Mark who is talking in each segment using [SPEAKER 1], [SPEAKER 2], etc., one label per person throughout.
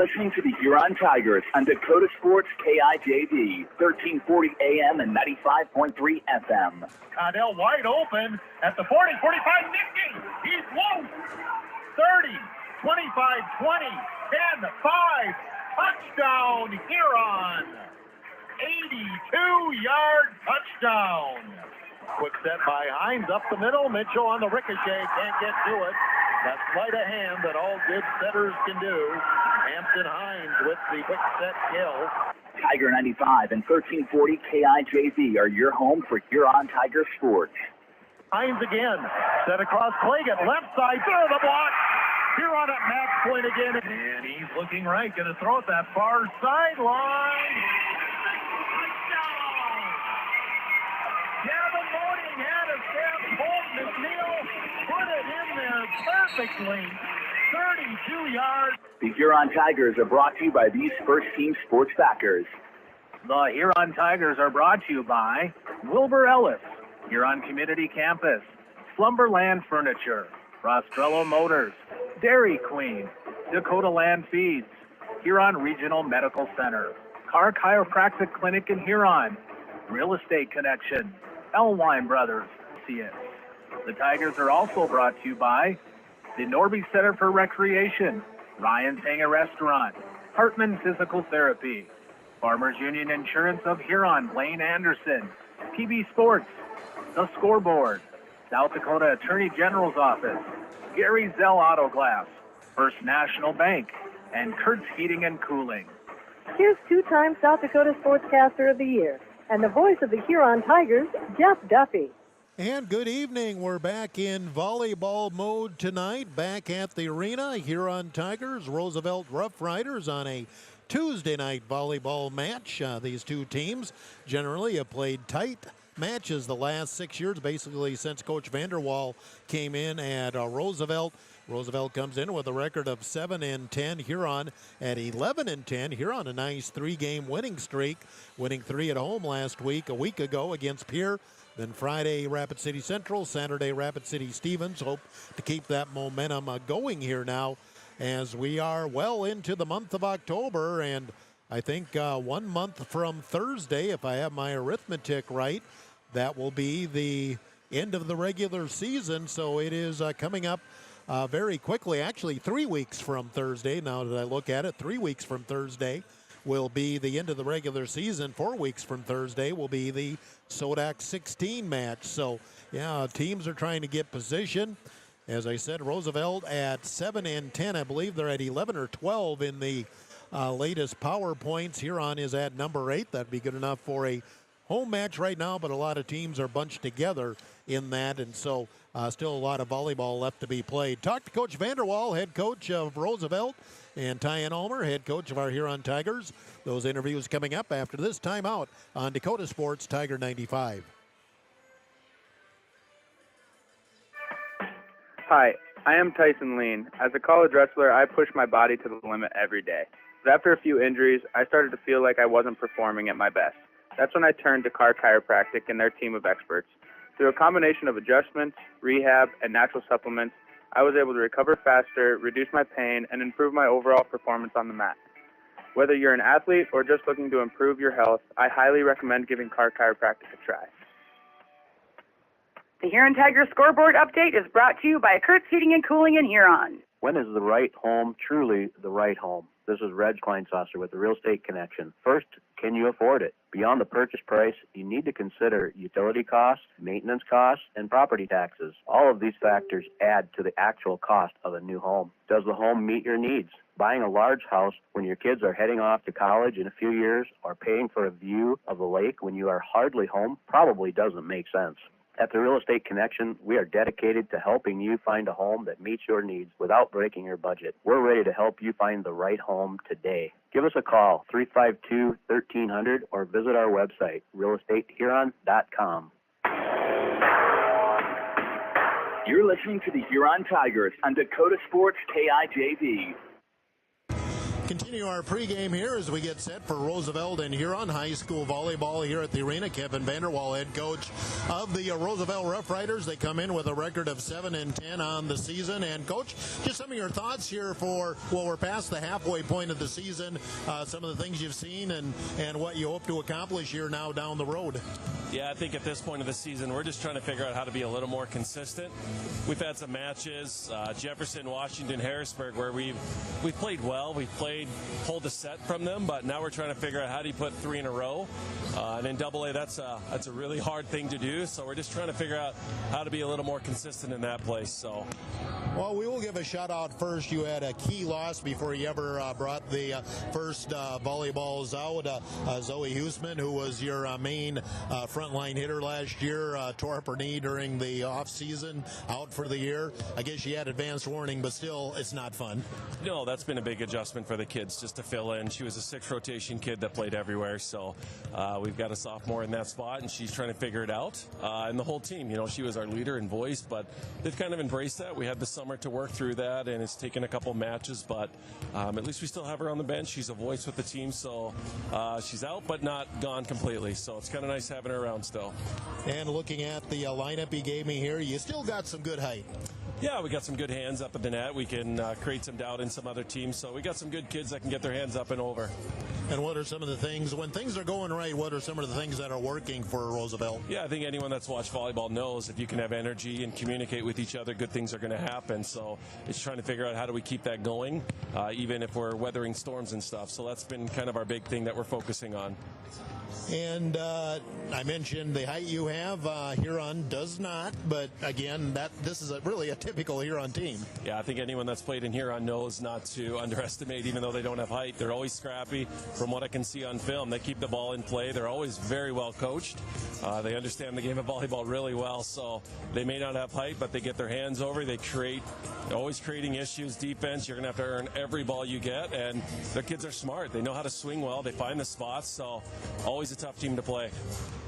[SPEAKER 1] listening to the Huron Tigers on Dakota Sports KIJV, 1340 AM and 95.3 FM.
[SPEAKER 2] Connell wide open at the 40, 45, Nicky. He's loose. 30, 25, 20, 10, 5. Touchdown, Huron. 82-yard touchdown. Quick set by Hines up the middle. Mitchell on the ricochet. Can't get to it. That sleight of hand that all good setters can do. Hampton Hines with the quick set kill.
[SPEAKER 1] Tiger 95 and 1340 KIJV are your home for Huron Tiger sports.
[SPEAKER 2] Hines again. Set across Clagan. Left side. Through the block. Huron at match point again. And he's looking right. Going to throw it that far sideline. Touchdown! Gavin Moaning had a step. Holt McNeil put it in there perfectly. 32 yards.
[SPEAKER 1] The Huron Tigers are brought to you by these First Team sports backers.
[SPEAKER 3] The Huron Tigers are brought to you by Wilbur Ellis, Huron Community Campus, Slumberland Furniture, Rostrello Motors, Dairy Queen, Dakota Land Feeds, Huron Regional Medical Center, Car Chiropractic Clinic in Huron, Real Estate Connection, Elwine Brothers, CS. The Tigers are also brought to you by the Norby Center for Recreation, Ryan's Hanger Restaurant, Hartman Physical Therapy, Farmers Union Insurance of Huron, Blaine Anderson, PB Sports, The Scoreboard, South Dakota Attorney General's Office, Gary Zell Auto Glass, First National Bank, and Kurtz Heating and Cooling.
[SPEAKER 4] Here's two-time South Dakota Sportscaster of the Year and the voice of the Huron Tigers, Jeff Duffy.
[SPEAKER 5] And good evening. We're back in volleyball mode tonight, back at the arena. Huron Tigers, Roosevelt Rough Riders on a Tuesday night volleyball match. These two teams generally have played tight matches the last 6 years, basically since Coach Vanderwall came in at Roosevelt. Roosevelt comes in with a record of 7-10. Huron at 11-10. Huron a nice three-game winning streak, winning 3 at home last week, a week ago against Pierre. Then Friday, Rapid City Central. Saturday, Rapid City Stevens. Hope to keep that momentum going here now as we are well into the month of October. And I think 1 month from Thursday, if I have my arithmetic right, that will be the end of the regular season. So it is coming up very quickly. Actually, 3 weeks from Thursday, now that I look at it, 3 weeks from Thursday will be the end of the regular season. 4 weeks from Thursday will be the Sodak 16 match. So, yeah, teams are trying to get position. As I said, Roosevelt at 7-10. I believe they're at 11 or 12 in the latest power points. Huron is at number 8. That'd be good enough for a home match right now, but a lot of teams are bunched together in that, and so still a lot of volleyball left to be played. Talk to Coach Vanderwall, head coach of Roosevelt, and Tyann Ulmer, head coach of our Huron Tigers. Those interviews coming up after this timeout on Dakota Sports Tiger 95.
[SPEAKER 6] Hi, I am Tyson Lean. As a college wrestler, I push my body to the limit every day. But after a few injuries, I started to feel like I wasn't performing at my best. That's when I turned to Car Chiropractic and their team of experts. Through a combination of adjustments, rehab, and natural supplements, I was able to recover faster, reduce my pain, and improve my overall performance on the mat. Whether you're an athlete or just looking to improve your health, I highly recommend giving Car Chiropractic a try.
[SPEAKER 7] The Huron Tiger scoreboard update is brought to you by Kurtz Heating and Cooling in Huron.
[SPEAKER 8] When is the right home truly the right home? This is Reg Kleinsasser with the Real Estate Connection. First, can you afford it? Beyond the purchase price, you need to consider utility costs, maintenance costs, and property taxes. All of these factors add to the actual cost of a new home. Does the home meet your needs? Buying a large house when your kids are heading off to college in a few years or paying for a view of the lake when you are hardly home probably doesn't make sense. At the Real Estate Connection, we are dedicated to helping you find a home that meets your needs without breaking your budget. We're ready to help you find the right home today. Give us a call, 352-1300, or visit our website, realestatehuron.com.
[SPEAKER 1] You're listening to the Huron Tigers on Dakota Sports KIJV.
[SPEAKER 5] Continue our pregame here as we get set for Roosevelt and Huron High School volleyball here at the arena. Kevin Vanderwall, head coach of the Roosevelt Rough Riders. They come in with a record of 7-10 on the season. And coach, just some of your thoughts here for, well, we're past the halfway point of the season. Some of the things you've seen and what you hope to accomplish here now down the road.
[SPEAKER 9] Yeah, I think at this point of the season, we're just trying to figure out how to be a little more consistent. We've had some matches, Jefferson, Washington, Harrisburg, where we've played well. We've pulled a set from them, but now we're trying to figure out how do you put 3 in a row. And in AA, that's a really hard thing to do. So we're just trying to figure out how to be a little more consistent in that place. So,
[SPEAKER 5] well, we will give a shout out first. You had a key loss before you ever brought the first volleyballs out. Zoe Huseman, who was your main frontline hitter last year, tore up her knee during the off season, out for the year. I guess she had advanced warning, but still, it's not fun.
[SPEAKER 9] No, that's been a big adjustment for the kids just to fill in. She was a 6th rotation kid that played everywhere, so we've got a sophomore in that spot, and she's trying to figure it out. And the whole team, you know, she was our leader and voice, but they've kind of embraced that. We had the summer to work through that, and it's taken a couple matches, but at least we still have her on the bench. She's a voice with the team, so she's out, but not gone completely. So it's kind of nice having her around still.
[SPEAKER 5] And looking at the lineup you gave me here, you still got some good height.
[SPEAKER 9] Yeah, we got some good hands up at the net. We can create some doubt in some other teams. So we got some good kids that can get their hands up and over.
[SPEAKER 5] And what are some of the things, when things are going right, what are some of the things that are working for Roosevelt?
[SPEAKER 9] Yeah, I think anyone that's watched volleyball knows if you can have energy and communicate with each other, good things are going to happen. So it's trying to figure out how do we keep that going, even if we're weathering storms and stuff. So that's been kind of our big thing that we're focusing on.
[SPEAKER 5] And I mentioned the height you have. Huron does not, but again, this is really a typical Huron team.
[SPEAKER 9] Yeah, I think anyone that's played in Huron knows not to underestimate, even though they don't have height. They're always scrappy. From what I can see on film, they keep the ball in play. They're always very well coached. They understand the game of volleyball really well, so they may not have height, but they get their hands over. They're always creating issues. Defense, you're going to have to earn every ball you get, and their kids are smart. They know how to swing well. They find the spots, so always a tough team to play.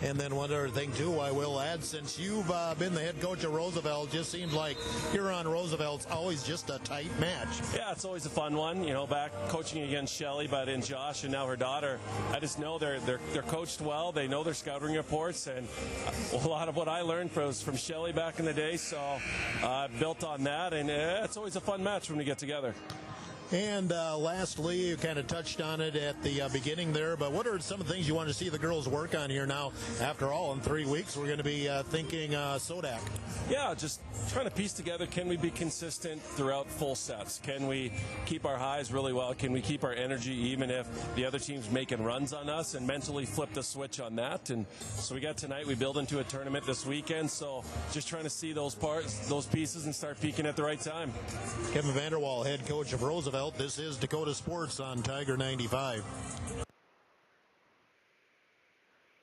[SPEAKER 5] And then one other thing, too, I will add, since you've been the head coach of Roosevelt, just seems like Huron Roosevelt's always just a tight match.
[SPEAKER 9] Yeah, it's always a fun one. You know, back coaching against Shelly, but in Josh and now her daughter, I just know they're coached well. They know their scouting reports, and a lot of what I learned was from Shelly back in the day, so built on that, and it's always a fun match when we get together.
[SPEAKER 5] And lastly, you kind of touched on it at the beginning there, but what are some of the things you want to see the girls work on here now? After all, in 3 weeks, we're going to be thinking Sodak.
[SPEAKER 9] Yeah, just trying to piece together, can we be consistent throughout full sets? Can we keep our highs really well? Can we keep our energy even if the other team's making runs on us, and mentally flip the switch on that? And so we got tonight, we build into a tournament this weekend, so just trying to see those parts, those pieces, and start peaking at the right time.
[SPEAKER 5] Kevin Vanderwall, head coach of Roosevelt. This is Dakota Sports on Tiger 95.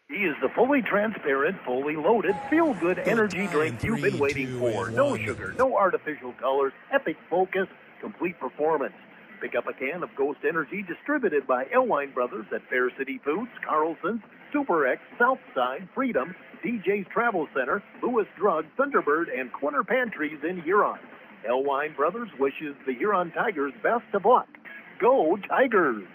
[SPEAKER 10] He is the fully transparent, fully loaded, feel-good energy drink you've been waiting for. No sugar, no artificial colors, epic focus, complete performance. Pick up a can of Ghost Energy distributed by Elwine Brothers at Fair City Foods, Carlson's, Super X, Southside, Freedom, DJ's Travel Center, Lewis Drug, Thunderbird, and Quinter Pantries in Huron. Elwine Brothers wishes the Huron Tigers best of luck. Go Tigers!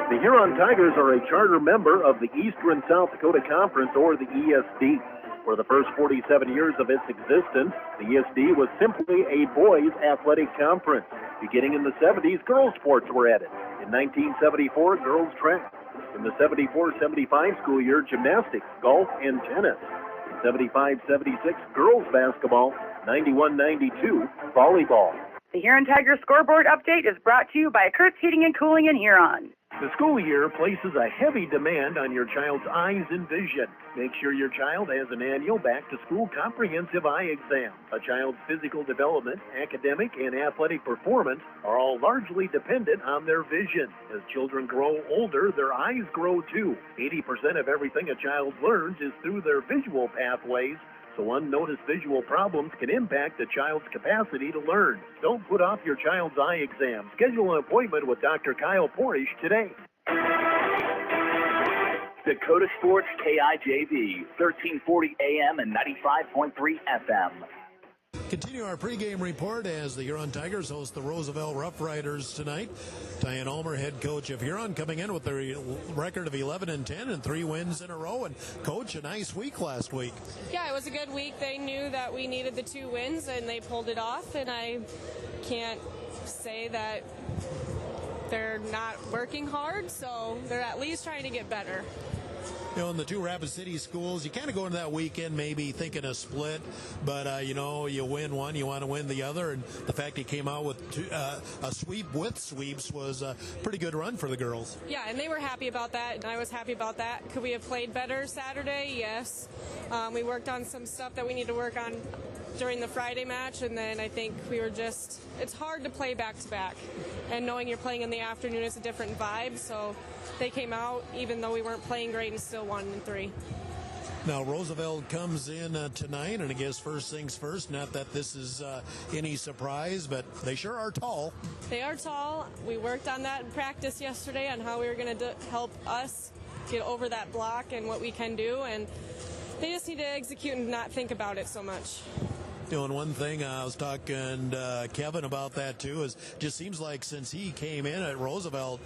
[SPEAKER 10] The Huron Tigers are a charter member of the Eastern South Dakota Conference, or the ESD. For the first 47 years of its existence, the ESD was simply a boys' athletic conference. Beginning in the 70s, girls' sports were added. In 1974, girls' track. In the 74-75 school year, gymnastics, golf, and tennis. 75-76 girls basketball, 91-92 volleyball.
[SPEAKER 7] The Huron Tigers scoreboard update is brought to you by Kurt's Heating and Cooling in Huron.
[SPEAKER 10] The school year places a heavy demand on your child's eyes and vision. Make sure your child has an annual back-to-school comprehensive eye exam. A child's physical development, academic, and athletic performance are all largely dependent on their vision. As children grow older, their eyes grow too. 80% of everything a child learns is through their visual pathways, so unnoticed visual problems can impact a child's capacity to learn. Don't put off your child's eye exam. Schedule an appointment with Dr. Kyle Porish today.
[SPEAKER 1] Dakota Sports KIJV, 1340 AM and 95.3 FM.
[SPEAKER 5] Continue our pregame report as the Huron Tigers host the Roosevelt Rough Riders tonight. Diane Ulmer, head coach of Huron, coming in with a record of 11-10 and 3 wins in a row. And coach, a nice week last week.
[SPEAKER 11] Yeah, it was a good week. They knew that we needed the 2 wins, and they pulled it off. And I can't say that they're not working hard, so they're at least trying to get better.
[SPEAKER 5] You know, in the 2 Rapid City schools, you kind of go into that weekend maybe thinking a split, but, you know, you win one, you want to win the other, and the fact he came out with a sweep with sweeps was a pretty good run for the girls.
[SPEAKER 11] Yeah, and they were happy about that, and I was happy about that. Could we have played better Saturday? Yes. We worked on some stuff that we need to work on during the Friday match, and then I think we were just, it's hard to play back-to-back, and knowing you're playing in the afternoon is a different vibe, so they came out, even though we weren't playing great, and still won in 3.
[SPEAKER 5] Now, Roosevelt comes in tonight, and I guess first things first, not that this is any surprise, but they sure are tall.
[SPEAKER 11] They are tall. We worked on that in practice yesterday on how we were going to help us get over that block and what we can do, and they just need to execute and not think about it so much.
[SPEAKER 5] You know, and one thing I was talking to Kevin about that too is just seems like since he came in at Roosevelt,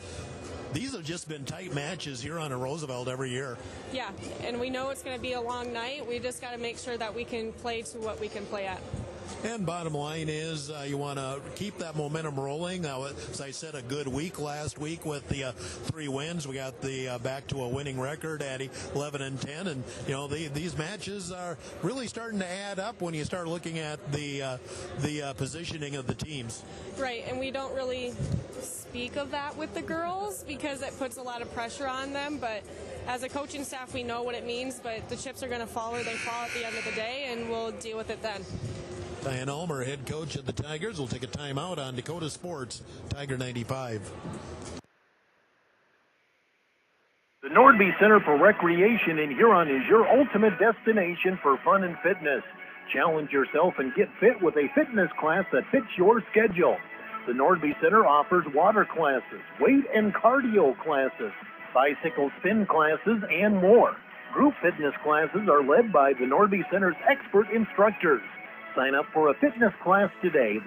[SPEAKER 5] these have just been tight matches here on a Roosevelt every year.
[SPEAKER 11] Yeah, and we know it's going to be a long night. We just got to make sure that we can play to what we can play at.
[SPEAKER 5] And bottom line is you want to keep that momentum rolling. As I said, a good week last week with the 3 wins. We got the back to a winning record at 11-10, and you know these matches are really starting to add up when you start looking at the positioning of the teams.
[SPEAKER 11] Right, and we don't really speak of that with the girls because it puts a lot of pressure on them, but as a coaching staff we know what it means, but the chips are going to fall where they fall at the end of the day, and we'll deal with it then.
[SPEAKER 5] Diane Ulmer, head coach of the Tigers, will take a timeout on Dakota Sports, Tiger 95.
[SPEAKER 10] The Nordby Center for Recreation in Huron is your ultimate destination for fun and fitness. Challenge yourself and get fit with a fitness class that fits your schedule. The Nordby Center offers water classes, weight and cardio classes, bicycle spin classes, and more. Group fitness classes are led by the Nordby Center's expert instructors. Sign up for a fitness class today.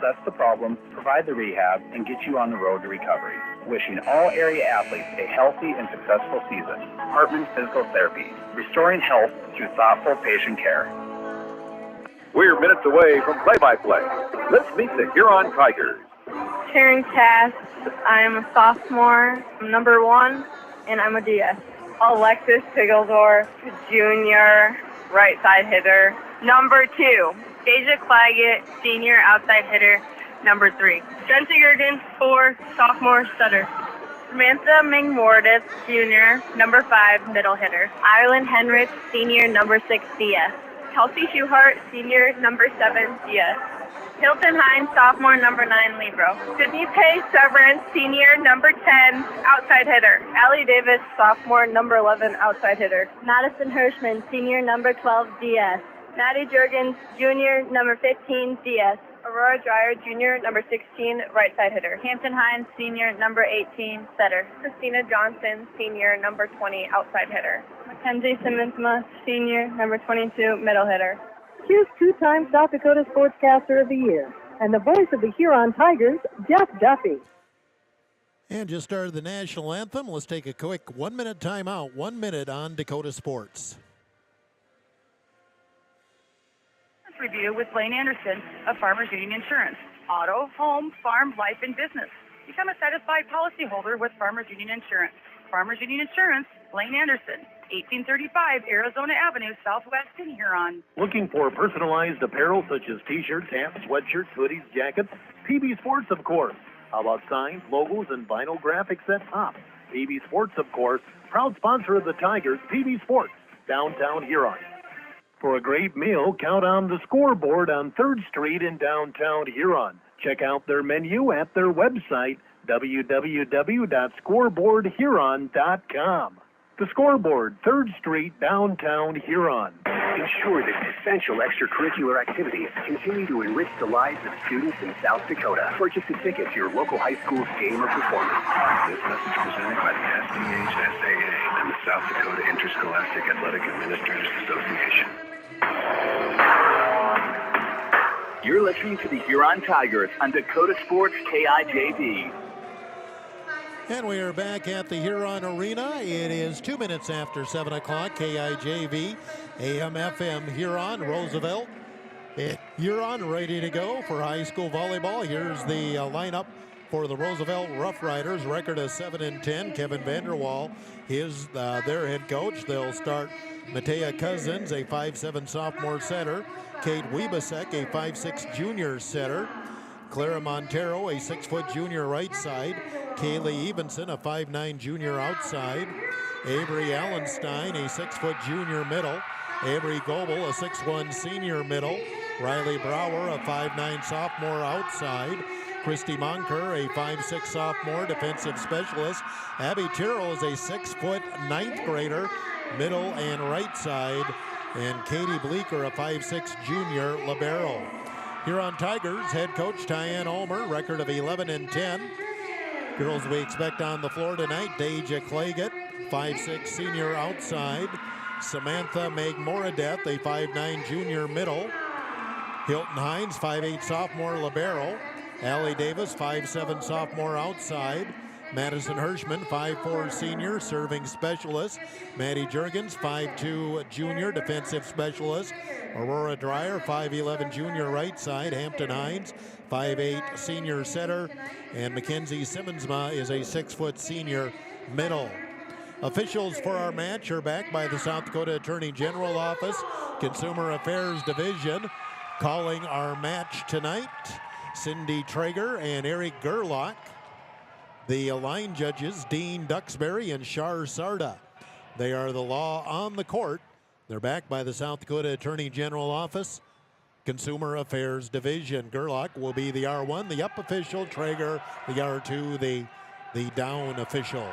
[SPEAKER 1] Assess the problem, provide the rehab, and get you on the road to recovery. Wishing all area athletes a healthy and successful season. Hartman Physical Therapy, restoring health through thoughtful patient care.
[SPEAKER 2] We're minutes away from play-by-play. Let's meet the Huron Tigers.
[SPEAKER 12] Taryn Cass, I'm a sophomore, I'm number 1, and I'm a DS. Alexis Piggeldorf, junior, right side hitter. Number 2, Deja Claggett, senior, outside hitter. Number 3, Spencer Jurgens, 4, sophomore, setter. Samantha Ming-Mortis, junior, number 5, middle hitter. Ireland Henrich, senior, number 6, DS. Kelsey Schuhart, senior, number 7, DS. Hilton Hines, sophomore, number 9, libero. Sydney Pace Severance, senior, number 10, outside hitter. Allie Davis, sophomore, number 11, outside hitter. Madison Hirschman, senior, number 12, DS. Maddie Jurgens, junior, number 15, DS. Aurora Dreyer, junior, number 16, right side hitter. Hampton Hines, senior, number 18, setter. Christina Johnson, senior, number 20, outside hitter. Mackenzie Simmonsma, senior, number 22, middle hitter.
[SPEAKER 4] Here's 2-time South Dakota Sportscaster of the Year and the voice of the Huron Tigers, Jeff Duffy.
[SPEAKER 5] And just started the national anthem. Let's take a quick 1-minute timeout. 1 minute on Dakota Sports.
[SPEAKER 7] Review with Blaine Anderson of Farmers Union Insurance. Auto, home, farm, life, and business. Become a satisfied policyholder with Farmers Union Insurance. Farmers Union Insurance, Lane Anderson, 1835 Arizona Avenue, Southwest in Huron.
[SPEAKER 10] Looking for personalized apparel such as t-shirts, hats, sweatshirts, hoodies, jackets? PB Sports, of course. How about signs, logos, and vinyl graphics at top? PB Sports, of course, proud sponsor of the Tigers, PB Sports, downtown Huron. For a great meal, count on the Scoreboard on 3rd Street in downtown Huron. Check out their menu at their website, www.scoreboardhuron.com. The Scoreboard, 3rd Street, downtown Huron.
[SPEAKER 13] Ensure that essential extracurricular activities continue to enrich the lives of students in South Dakota. Purchase a ticket to your local high school's game or performance.
[SPEAKER 14] This message presented by the SDHSAA and the South Dakota Interscholastic Athletic Administrators Association.
[SPEAKER 13] You're listening to the Huron Tigers on Dakota Sports KIJV.
[SPEAKER 5] And we are back at the Huron Arena. It is 2 minutes after 7 o'clock. KIJV, AM, FM, Huron, Roosevelt. Huron ready to go for high school volleyball. Here's the lineup for the Roosevelt Rough Riders. Record of 7-10. Kevin Vanderwall is their head coach. They'll start Matea Cousins, a 5'7" sophomore setter. Kate Wiebesek, a 5'6" junior setter. Clara Montero, a 6-foot junior right side. Kaylee Evenson, a 5'9" junior outside. Avery Allenstein, a 6-foot junior middle. Avery Goebel, a 6'1" senior middle. Riley Brower, a 5'9" sophomore outside. Christy Monker, a 5'6" sophomore defensive specialist. Abby Tyrrell is a 6-foot ninth grader, middle and right side. And Katie Bleeker, a 5'6" junior libero. Huron Tigers head coach Tyann Ulmer, record of 11-10. Girls we expect on the floor tonight: Deja Claggett, 5'6" senior outside. Samantha Megmoradeth, a 5'9" junior middle. Hilton Hines, 5'8" sophomore libero. Allie Davis, 5'7" sophomore outside. Madison Hirschman, 5'4" senior serving specialist. Maddie Jurgens, 5'2" junior defensive specialist. Aurora Dreyer, 5'11" junior right side. Hampton Hines, 5'8" senior setter. And Mackenzie Simmonsma is a 6-foot senior middle. Officials for our match are backed by the South Dakota Attorney General Office, Consumer Affairs Division. Calling our match tonight, Cindy Traeger and Eric Gerlach. The line judges, Dean Duxbury and Shar Sarda. They are the law on the court. They're backed by the South Dakota Attorney General Office, Consumer Affairs Division. Gerlach will be the R1, the up official. Traeger, the R2, the down official.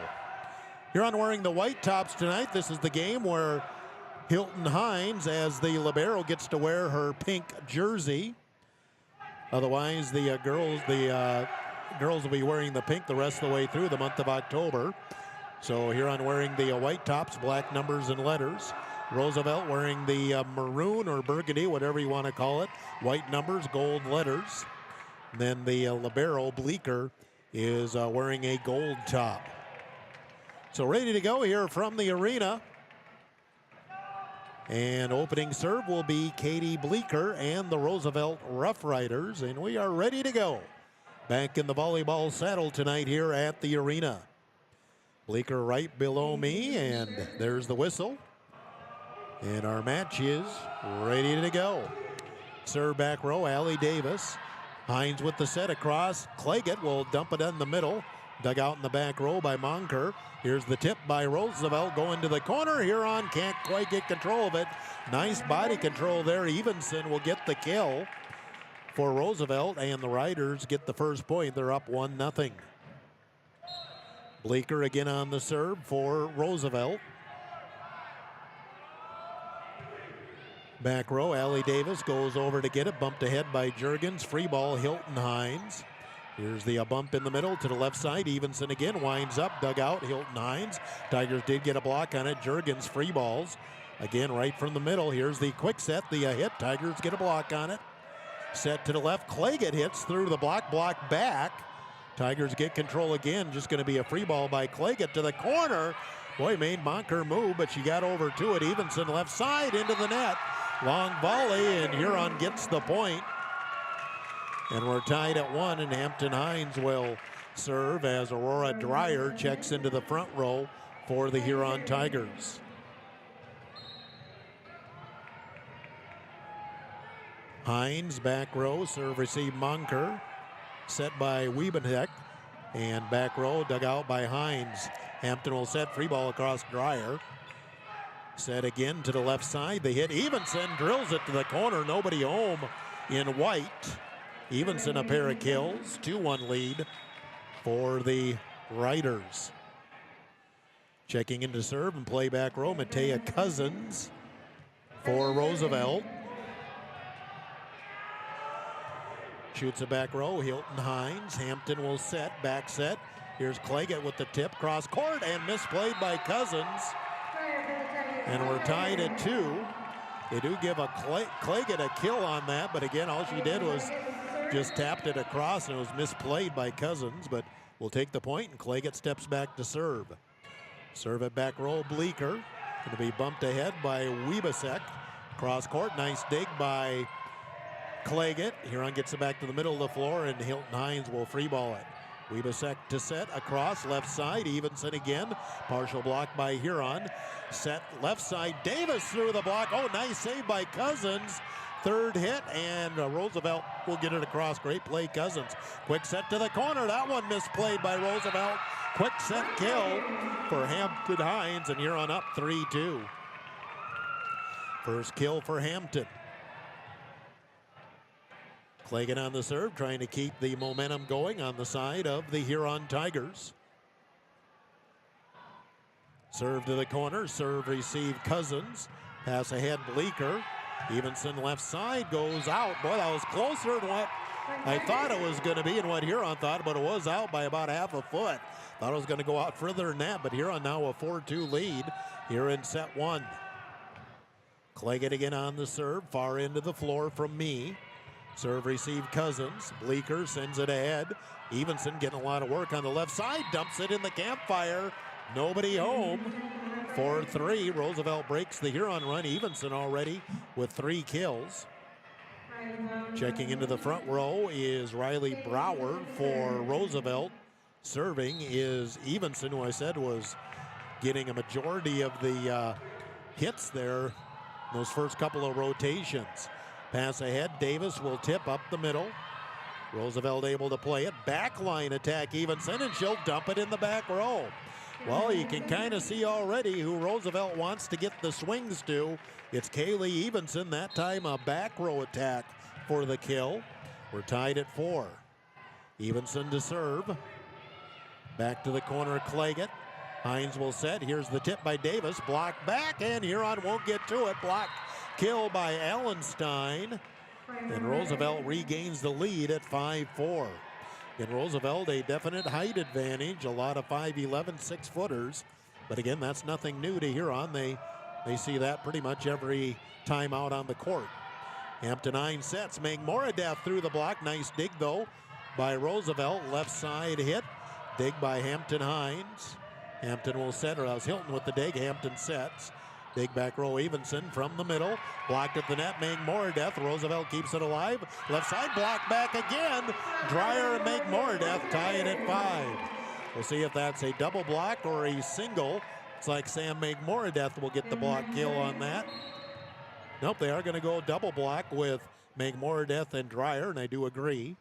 [SPEAKER 5] Huron wearing the white tops tonight. This is the game where Hilton Hines, as the libero, gets to wear her pink jersey. Otherwise, the girls will be wearing the pink the rest of the way through the month of October. So Huron wearing the white tops, black numbers and letters. Roosevelt wearing the maroon or burgundy, whatever you want to call it. White numbers, gold letters. And then the libero, Bleeker, is wearing a gold top. So ready to go here from the arena. And opening serve will be Katie Bleeker and the Roosevelt Rough Riders. And we are ready to go. Back in the volleyball saddle tonight here at the arena. Bleeker right below me, and there's the whistle. And our match is ready to go. Serve back row, Allie Davis. Hines with the set across. Claggett will dump it in the middle. Dug out in the back row by Monker. Here's the tip by Roosevelt going to the corner. Huron can't quite get control of it. Nice body control there. Evenson will get the kill for Roosevelt, and the Riders get the first point. They're up 1-0. Bleeker again on the serve for Roosevelt. Back row, Allie Davis goes over to get it. Bumped ahead by Jurgens. Free ball, Hilton Hines. Here's the bump in the middle to the left side. Evenson again winds up, dug out, Hilton Hines. Tigers did get a block on it. Jurgens free balls. Again, right from the middle. Here's the quick set, the hit. Tigers get a block on it. Set to the left. Claggett hits through the block back. Tigers get control again. Just going to be a free ball by Claggett to the corner. Boy, made Monker move, but she got over to it. Evenson left side into the net. Long volley, and Huron gets the point. And we're tied at 1, and Hampton Hines will serve as Aurora Dreyer checks into the front row for the Huron Tigers. Hines, back row, serve receive Monker. Set by Wiebenheck. And back row, dug out by Hines. Hampton will set, free ball across Dreyer. Set again to the left side. The hit, Evenson drills it to the corner. Nobody home in white. Evenson a pair of kills. 2-1 lead for the Riders. Checking into serve and play back row, Matea Cousins for Roosevelt. Shoots a back row, Hilton Hines. Hampton will set, back set. Here's Claggett with the tip, cross court, and misplayed by Cousins. And we're tied at 2. They do give a Claggett a kill on that, but again, all she did was just tapped it across, and it was misplayed by Cousins, but we'll take the point, and Claggett steps back to serve. Serve it back row, Bleeker. Going to be bumped ahead by Wiebesek. Cross court, nice dig by Claggett. Huron gets it back to the middle of the floor, and Hilton Hines will free ball it. Wiebesek to set, across, left side, Evenson again. Partial block by Huron. Set, left side, Davis through the block. Oh, nice save by Cousins. Third hit, and Roosevelt will get it across. Great play, Cousins. Quick set to the corner. That one misplayed by Roosevelt. Quick set kill for Hampton Hines, and Huron up 3-2. First kill for Hampton. Claggett on the serve, trying to keep the momentum going on the side of the Huron Tigers. Serve to the corner, serve receive Cousins. Pass ahead Bleeker. Evenson left side goes out. Boy, that was closer than what I thought it was going to be and what Huron thought, but it was out by about half a foot. Thought it was going to go out further than that, but Huron now a 4-2 lead here in set 1. Claggett again on the serve, far into the floor from me. Serve receive Cousins. Bleeker sends it ahead. Evenson getting a lot of work on the left side. Dumps it in the campfire. Nobody home. 4-3. Roosevelt breaks the Huron run. Evenson already with 3 kills. Checking into the front row is Riley Brower for Roosevelt. Serving is Evenson, who I said was getting a majority of the hits there. Those first couple of rotations. Pass ahead, Davis will tip up the middle. Roosevelt able to play it. Backline attack Evenson, and she'll dump it in the back row. Well, you can kind of see already who Roosevelt wants to get the swings to. It's Kaylee Evenson, that time a back row attack for the kill. We're tied at 4. Evenson to serve. Back to the corner, Claggett. Hines will set. Here's the tip by Davis. Block back, and Huron won't get to it. Block kill by Allenstein. And Roosevelt regains the lead at 5-4. In Roosevelt, a definite height advantage. A lot of 5'11", 6-footers. But again, that's nothing new to Huron. They see that pretty much every time out on the court. Hampton Hines sets. Moradeth through the block. Nice dig, though, by Roosevelt. Left side hit. Dig by Hampton Hines. Hampton will set, or else Hilton with the dig. Hampton sets. Big back row Evenson from the middle. Blocked at the net, Moradeth. Roosevelt keeps it alive. Left side, block back again. Dreyer and Moradeth tie it at 5. We'll see if that's a double block or a single. It's like Sam Moradeth will get the block kill on that. Nope, they are going to go double block with Moradeth and Dreyer, and I do agree.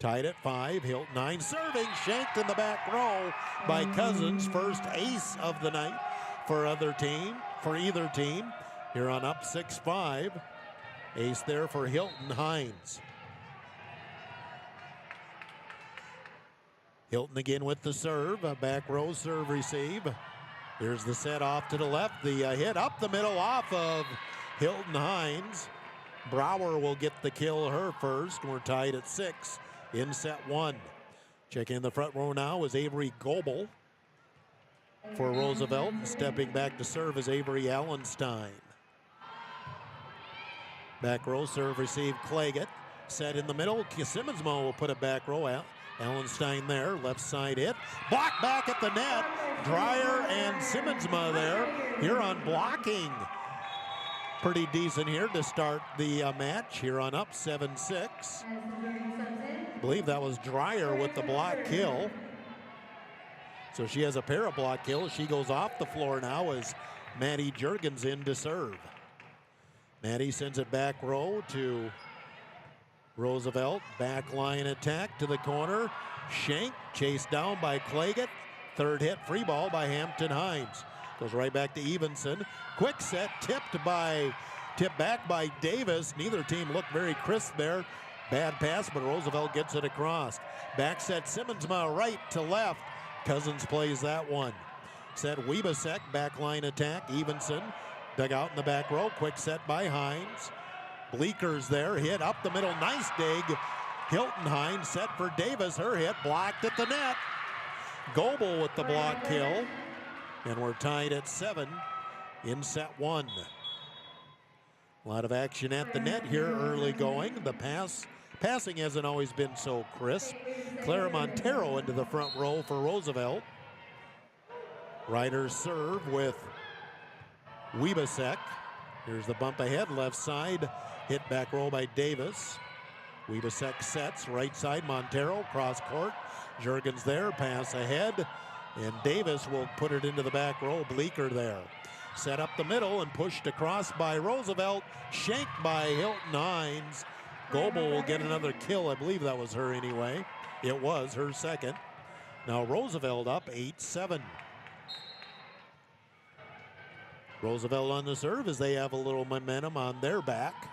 [SPEAKER 5] Tied at 5. Hilton Hines serving, shanked in the back row by Cousins. First ace of the night for either team. Huron up 6-5. Ace there for Hilton Hines. Hilton again with the serve. Back row serve receive. Here's the set off to the left. The hit up the middle off of Hilton Hines. Brower will get the kill her first. We're tied at 6 in set 1. Checking in the front row now is Avery Goebel for Roosevelt. Stepping back to serve is Avery Allenstein. Back row serve receive Claggett. Set in the middle. Simmonsmo will put it back row. Allenstein there. Left side hit. Block back at the net. Dreyer and Simmonsma there. Huron blocking pretty decent here to start the match. Huron up 7-6. I believe that was Dreyer with the block kill. So she has a pair of block kills. She goes off the floor now as Maddie Juergens in to serve. Maddie sends it back row to Roosevelt. Back line attack to the corner. Shank chased down by Claggett. Third hit, free ball by Hampton Hines. Goes right back to Evenson. Quick set, tipped back by Davis. Neither team looked very crisp there. Bad pass, but Roosevelt gets it across. Back set, Simmonsma right to left. Cousins plays that one. Set Wiebesek, back line attack. Evenson dug out in the back row. Quick set by Hines. Bleeker's there, hit up the middle. Nice dig. Hilton Hines set for Davis. Her hit blocked at the net. Goebel with the block kill. And we're tied at 7 in set 1. A lot of action at the net here early going. The passing hasn't always been so crisp. Clara Montero into the front row for Roosevelt. Riders serve with Wiebesek. Here's the bump ahead, left side. Hit back row by Davis. Wiebesek sets, right side, Montero, cross court. Juergens there, pass ahead. And Davis will put it into the back row. Bleeker there. Set up the middle and pushed across by Roosevelt. Shanked by Hilton Hines. Goebel will get another kill. I believe that was her anyway. It was her second. Now Roosevelt up 8-7. Roosevelt on the serve as they have a little momentum on their back.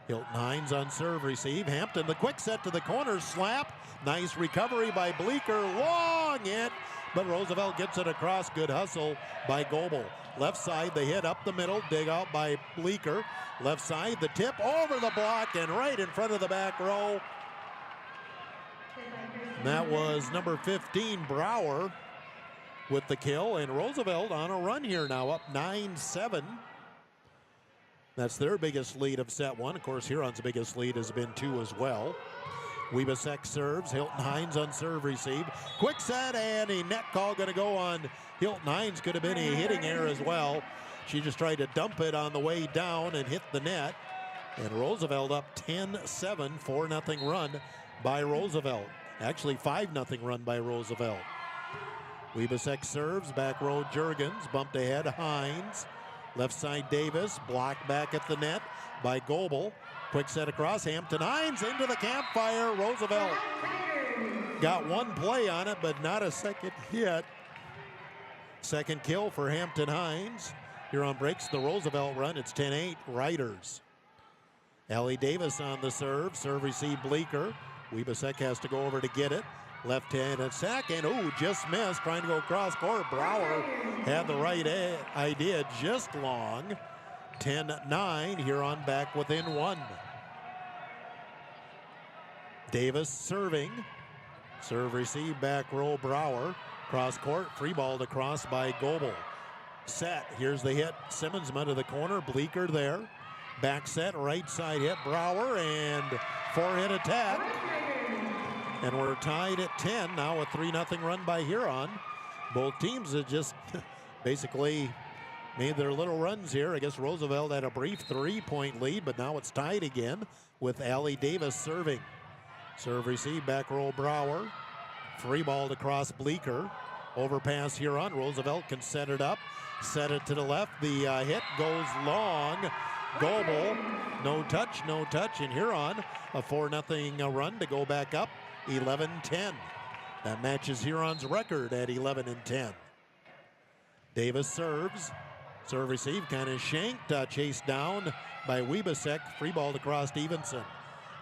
[SPEAKER 5] Hilton Hines on serve receive. Hampton the quick set to the corner slap. Nice recovery by Bleeker. Long hit, but Roosevelt gets it across. Good hustle by Goebel. Left side the hit up the middle. Dig out by Bleeker. Left side the tip over the block and right in front of the back row. And that was number 15 Brower with the kill, and Roosevelt on a run here now, up 9-7. That's their biggest lead of set 1. Of course, Huron's biggest lead has been 2 as well. Wiebesek serves. Hilton Hines on serve receive. Quick set and a net call going to go on Hilton Hines. Could have been a hitting error as well. She just tried to dump it on the way down and hit the net. And Roosevelt up 10-7, 4-0 run by Roosevelt. Actually, 5-0 run by Roosevelt. Wiebesek serves, back row Juergens, bumped ahead Hines. Left side Davis, blocked back at the net by Goebel. Quick set across, Hampton Hines into the campfire. Roosevelt got one play on it, but not a second hit. Second kill for Hampton Hines. Huron breaks the Roosevelt run. It's 10-8 Riders. Allie Davis on the serve. Serve receive Bleeker. Wiebesek has to go over to get it. Left hand attack, and just missed. Trying to go cross court. Brower had the right idea, just long. 10-9, Huron back within 1. Davis serving. Serve receive, back row Brower. Cross court, free ball to cross by Goebel. Set, here's the hit. Simmonsma to the corner, Bleeker there. Back set, right side hit, Brower, and 4-hit attack. And we're tied at 10, now a 3-0 run by Huron. Both teams have just basically made their little runs here. I guess Roosevelt had a brief 3-point lead, but now it's tied again with Allie Davis serving. Serve receive, back row Brower. Free ball to cross Bleeker. Overpass Huron. Roosevelt can set it up. Set it to the left. The hit goes long. Goebel, no touch, and Huron a 4-0 run to go back up 11-10. That matches Huron's record at 11-10. Davis serves. Serve receive, kind of shanked, chased down by Wiebesek. Free ball to cross Evenson.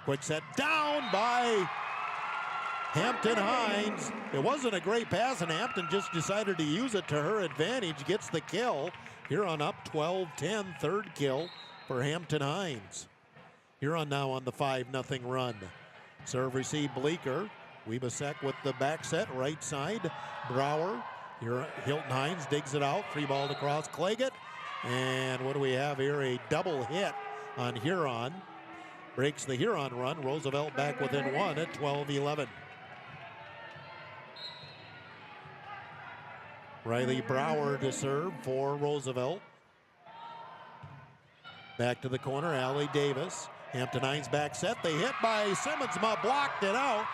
[SPEAKER 5] Quick set down by Hampton Hines. It wasn't a great pass, and Hampton just decided to use it to her advantage. Gets the kill. Huron up 12-10, third kill for Hampton Hines. Huron now on the 5-0 run. Serve receive Bleeker. Wiebesek with the back set, right side. Brower. Hilton Hines digs it out. Free ball to cross Claggett. And what do we have here? A double hit on Huron. Breaks the Huron run. Roosevelt back within 1 at 12-11. Riley Brower to serve for Roosevelt. Back to the corner, Allie Davis. Hampton Hines back set. They hit by Simmonsma, blocked it out.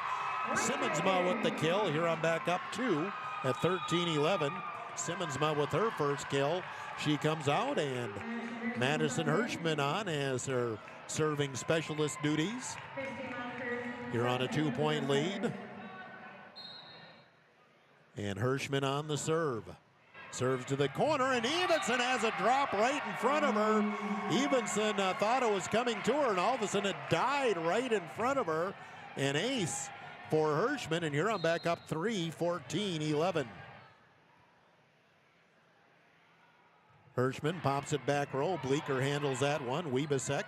[SPEAKER 5] Simmonsma with the kill. Huron back up 2 at 13-11. Simmonsma with her first kill. She comes out, and Madison Hirschman on as her serving specialist duties. You're on a 2-point lead. And Hirschman on the serve. Serves to the corner, and Evenson has a drop right in front of her. Evenson thought it was coming to her, and all of a sudden it died right in front of her. An ace for Hirschman, and Huron back up 3, 14-11. Hirschman pops it back row. Bleeker handles that one. Wiebesek,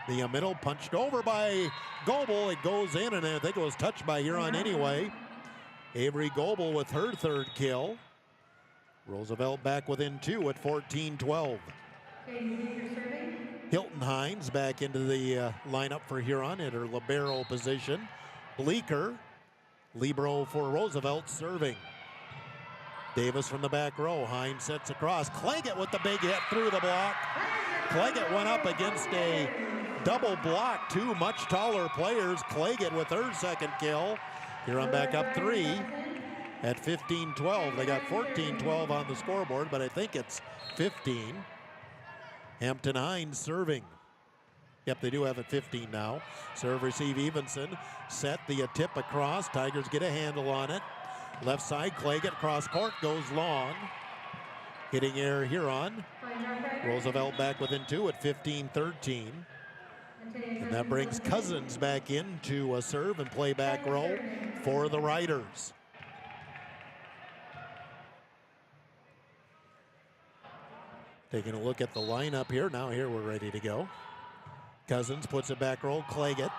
[SPEAKER 5] the middle, punched over by Goebel. It goes in, and I think it was touched by Huron anyway. Avery Goebel with her third kill. Roosevelt back within 2 at 14-12. Hilton Hines back into the lineup for Huron at her libero position. Bleeker, libero for Roosevelt, serving. Davis from the back row. Hines sets across. Claggett with the big hit through the block. Claggett went up against a double block. 2 much taller players. Claggett with her second kill. Huron back up 3 at 15-12. They got 14-12 on the scoreboard, but I think it's 15. Hampton Hines serving. Yep, they do have it 15 now. Serve, receive, Evenson. Set the tip across. Tigers get a handle on it. Left side, Claggett cross court, goes long. Hitting air Huron. Roosevelt back within 2 at 15-13. And that brings Cousins back into a serve and play back row for the Riders. Taking a look at the lineup here. Now here we're ready to go. Cousins puts it back row. Claggett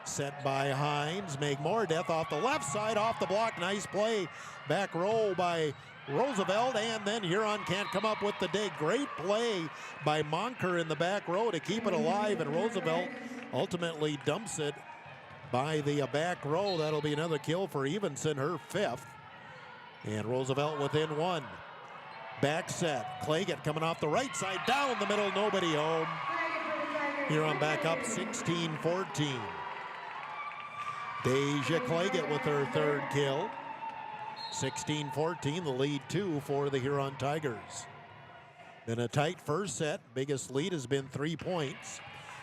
[SPEAKER 5] set by Hines. Megmore-Death off the left side, off the block. Nice play. Back row by Roosevelt, and then Huron can't come up with the dig. Great play by Monker in the back row to keep it alive, and Roosevelt ultimately dumps it by the back row. That'll be another kill for Evenson, her 5th. And Roosevelt within 1. Back set. Claggett coming off the right side, down the middle, nobody home. Huron back up 16-14. Deja Claggett with her third kill. 16-14, the lead 2 for the Huron Tigers. Been a tight first set. Biggest lead has been 3 points.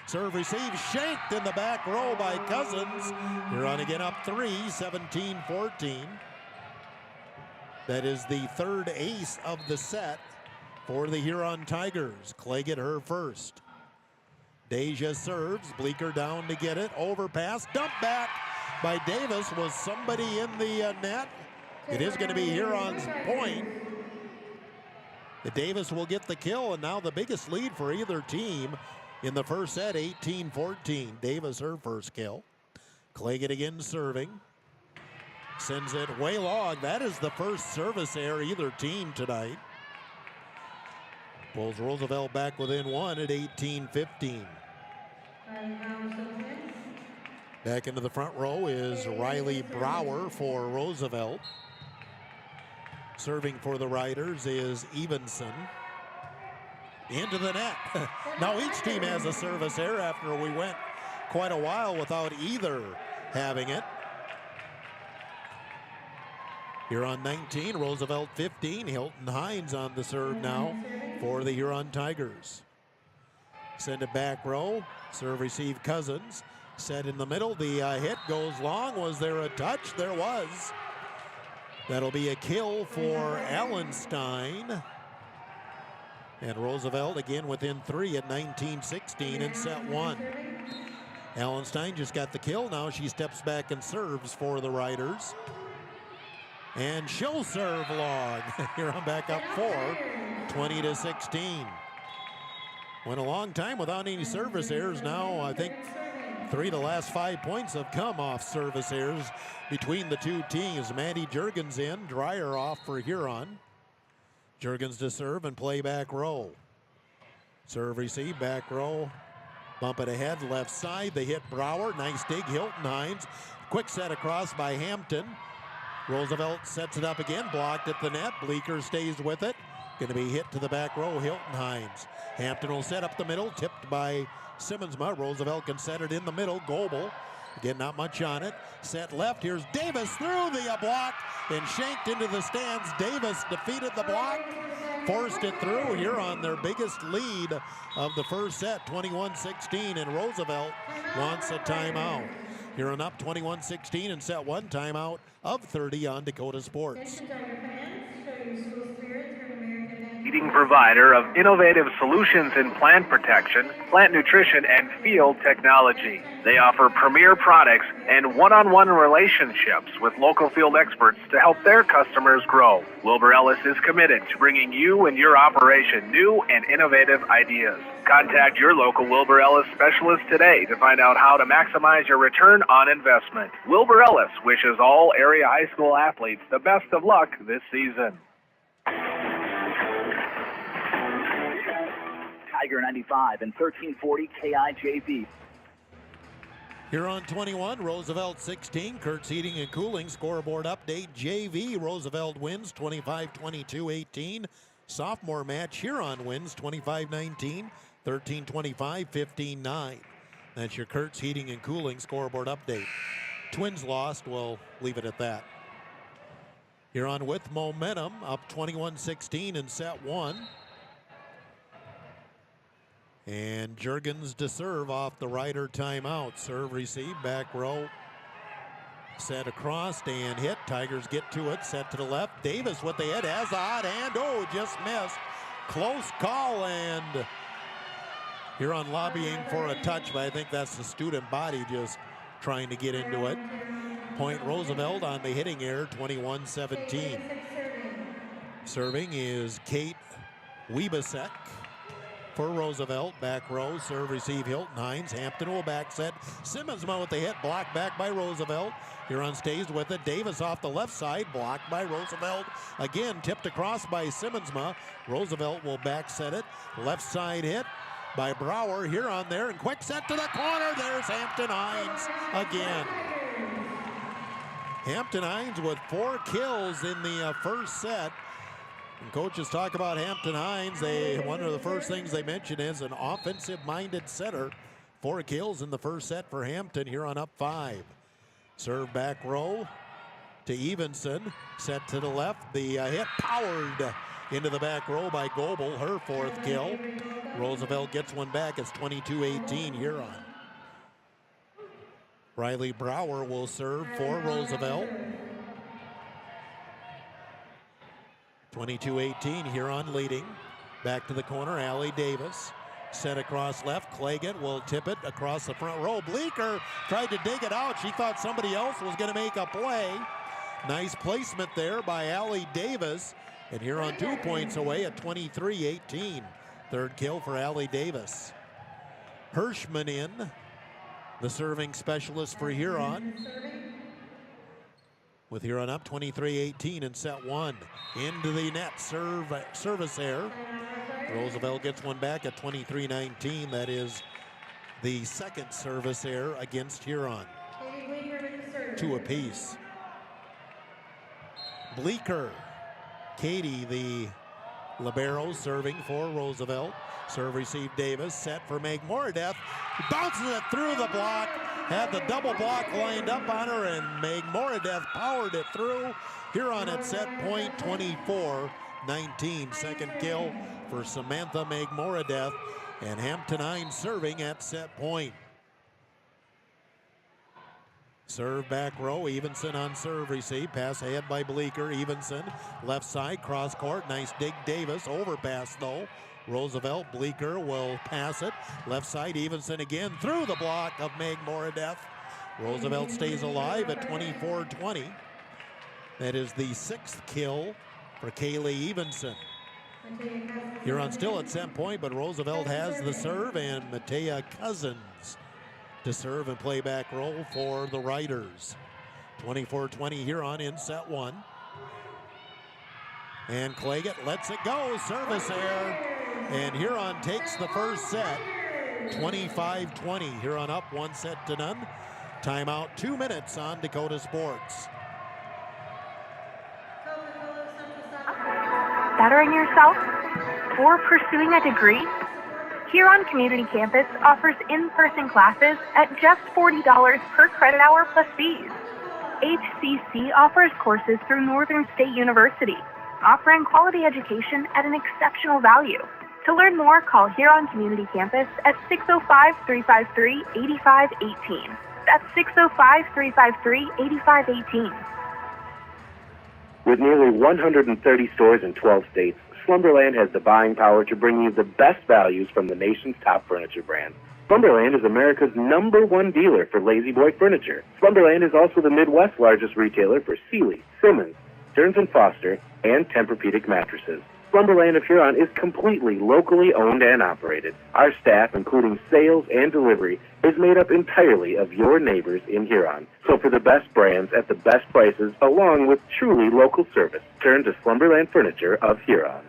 [SPEAKER 5] Serve receive shanked in the back row by Cousins. Huron again up 3, 17-14. That is the third ace of the set for the Huron Tigers. Claggett her first. Deja serves. Bleeker down to get it. Overpass. Dump back by Davis. Was somebody in the net? It is going to be Huron's point. The Davis will get the kill, and now the biggest lead for either team in the first set, 18-14. Davis her first kill. Claggett again serving. Sends it way long. That is the first service error either team tonight. Pulls Roosevelt back within 1 at 18-15. Back into the front row is Riley Brower for Roosevelt. Serving for the Riders is Evenson. Into the net. Now each team has a service error after we went quite a while without either having it. Huron 19, Roosevelt 15. Hilton Hines on the serve now for the Huron Tigers. Send it back row. Serve receive Cousins. Set in the middle. The hit goes long. Was there a touch? There was. That'll be a kill for Allenstein. And Roosevelt again within 3 at 19-16 in set 1. Allenstein just got the kill. Now she steps back and serves for the Riders. And she'll serve long. Huron back up 4, 20-16. Went a long time without any service errors. Now I think 3 of the last 5 points have come off service errors between the two teams. Maddie Juergens in, Dreyer off for Huron. Juergens to serve and play back row. Serve receive, back row. Bump it ahead, left side. They hit Brower. Nice dig, Hilton Hines. Quick set across by Hampton. Roosevelt sets it up again, blocked at the net. Bleeker stays with it. Going to be hit to the back row, Hilton Hines. Hampton will set up the middle, tipped by Simmonsma. Roosevelt can set it in the middle. Goebel Again, not much on it. Set left. Here's Davis through the block and shanked into the stands. Davis defeated the block, forced it through. Huron, their biggest lead of the first set, 21-16, and Roosevelt wants a timeout. Huron up 21-16 in set one, timeout of 30 on Dakota Sports.
[SPEAKER 3] Leading provider of innovative solutions in plant protection, plant nutrition, and field technology. They offer premier products and one-on-one relationships with local field experts to help their customers grow. Wilbur Ellis is committed to bringing you and your operation new and innovative ideas. Contact your local Wilbur Ellis specialist today to find out how to maximize your return on investment. Wilbur Ellis wishes all area high school athletes the best of luck this season.
[SPEAKER 15] Tiger 95 and 1340 KIJV.
[SPEAKER 5] Huron 21, Roosevelt 16. Kurtz Heating and Cooling scoreboard update. JV, Roosevelt wins 25-22-18. Sophomore match, Huron wins 25-19, 13-25, 15-9. That's your Kurtz Heating and Cooling scoreboard update. Twins lost, we'll leave it at that. Huron with momentum, up 21-16 in set one. And Juergens to serve off the Ryder timeout. Serve, receive, back row. Set across and hit. Tigers get to it. Set to the left. Davis with the hit. Has a hot hand. Oh, just missed. Close call, and Huron lobbying for a touch, but I think that's the student body just trying to get into it. Point Roosevelt on the hitting error, 21-17. Serving is Kate Wiebesek. For Roosevelt, back row, serve, receive, Hilton Hines. Hampton will back set. Simmonsma with the hit, blocked back by Roosevelt. Huron stays with it. Davis off the left side, blocked by Roosevelt. Again, tipped across by Simmonsma. Roosevelt will back set it. Left side hit by Brower. Huron there, and quick set to the corner. There's Hampton Hines again. Hampton Hines with 4 kills in the first set. And coaches talk about Hampton Hines. One of the first things they mention is an offensive-minded setter. 4 kills in the first set for Hampton. Huron up 5. Serve back row to Evenson. Set to the left. The hit powered into the back row by Goebel. Her 4th kill. Roosevelt gets one back. It's 22-18 Huron. Riley Brower will serve for Roosevelt. 22-18, Huron leading. Back to the corner, Allie Davis. Set across left, Claggett will tip it across the front row. Bleeker tried to dig it out. She thought somebody else was going to make a play. Nice placement there by Allie Davis. And Huron 2 points away at 23-18. 3rd kill for Allie Davis. Hirschman in, the serving specialist for Huron. With Huron up 23-18 in set one. Into the net, service error. Roosevelt gets one back at 23-19. That is the 2nd service error against Huron. 2 apiece. Bleeker. Katie, the libero, serving for Roosevelt. Serve, receive, Davis. Set for Meg Moradeth. Bounces it through the block. Had the double block lined up on her, and Meg Moradeth powered it through. Huron at set point, 24-19. 2nd kill for Samantha Meg Moradeth. And Hampton Hines serving at set point. Serve back row, Evenson on serve receive. Pass ahead by Bleeker. Evenson, left side, cross court. Nice dig, Davis. Overpass though. Roosevelt, Bleeker will pass it. Left side, Evenson again through the block of Meg Moradeth. Roosevelt stays alive at 24-20. That is the 6th kill for Kaylee Evenson. Huron still at set point, but Roosevelt has the serve, and Matea Cousins to serve and play back roll for the Riders. 24-20 Huron in set one. And Claggett lets it go, service error. And Huron takes the first set, 25-20. Huron up 1-0. Timeout, 2 minutes on Dakota Sports.
[SPEAKER 16] Bettering yourself or pursuing a degree? Huron Community Campus offers in-person classes at just $40 per credit hour plus fees. HCC offers courses through Northern State University, offering quality education at an exceptional value. To learn more, call Huron Community Campus at 605-353-8518. That's 605-353-8518.
[SPEAKER 8] With nearly 130 stores in 12 states, Slumberland has the buying power to bring you the best values from the nation's top furniture brands. Slumberland is America's #1 dealer for Lazy Boy furniture. Slumberland is also the Midwest's largest retailer for Sealy, Simmons, Stearns & Foster, and Tempur-Pedic mattresses. Slumberland of Huron is completely locally owned and operated. Our staff, including sales and delivery, is made up entirely of your neighbors in Huron. So for the best brands at the best prices, along with truly local service, turn to Slumberland Furniture of Huron.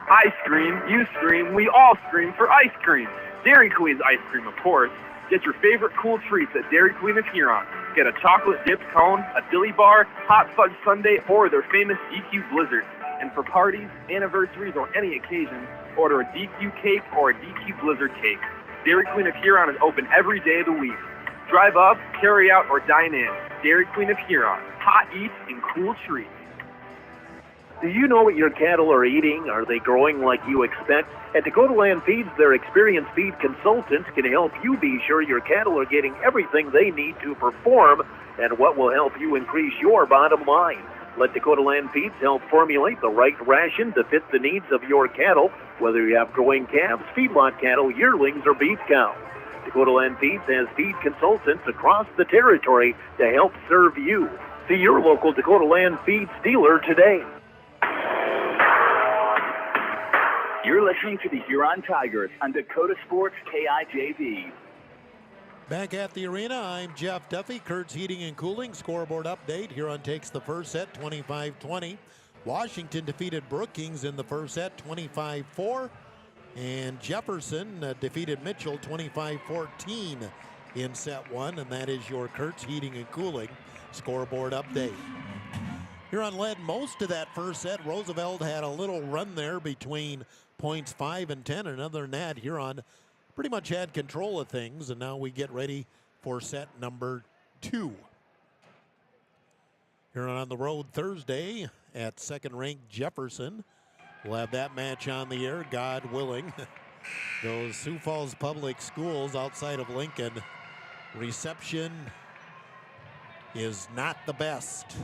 [SPEAKER 17] I scream, you scream, we all scream for ice cream. Dairy Queen's ice cream, of course. Get your favorite cool treats at Dairy Queen of Huron. Get a chocolate dipped cone, a dilly bar, hot fudge sundae, or their famous DQ Blizzard. And for parties, anniversaries, or any occasion, order a DQ cake or a DQ Blizzard cake. Dairy Queen of Huron is open every day of the week. Drive up, carry out, or dine in. Dairy Queen of Huron. Hot eats and cool treats.
[SPEAKER 10] Do you know what your cattle are eating? Are they growing like you expect? At Dakota Land Feeds, their experienced feed consultants can help you be sure your cattle are getting everything they need to perform and what will help you increase your bottom line. Let Dakota Land Feeds help formulate the right ration to fit the needs of your cattle, whether you have growing calves, feedlot cattle, yearlings, or beef cows. Dakota Land Feeds has feed consultants across the territory to help serve you. See your local Dakota Land Feeds dealer today.
[SPEAKER 15] You're listening to the Huron Tigers on Dakota Sports KIJV.
[SPEAKER 5] Back at the arena, I'm Jeff Duffy. Kurt's Heating and Cooling scoreboard update. Huron takes the first set, 25-20. Washington defeated Brookings in the first set, 25-4. And Jefferson defeated Mitchell, 25-14 in set one. And that is your Kurt's Heating and Cooling scoreboard update. Huron led most of that first set. Roosevelt had a little run there between points 5 and 10. And other than that, Huron pretty much had control of things, and now we get ready for set number 2. Huron on the road Thursday at second-ranked Jefferson. We'll have that match on the air, God willing. Those Sioux Falls Public Schools outside of Lincoln, reception is not the best,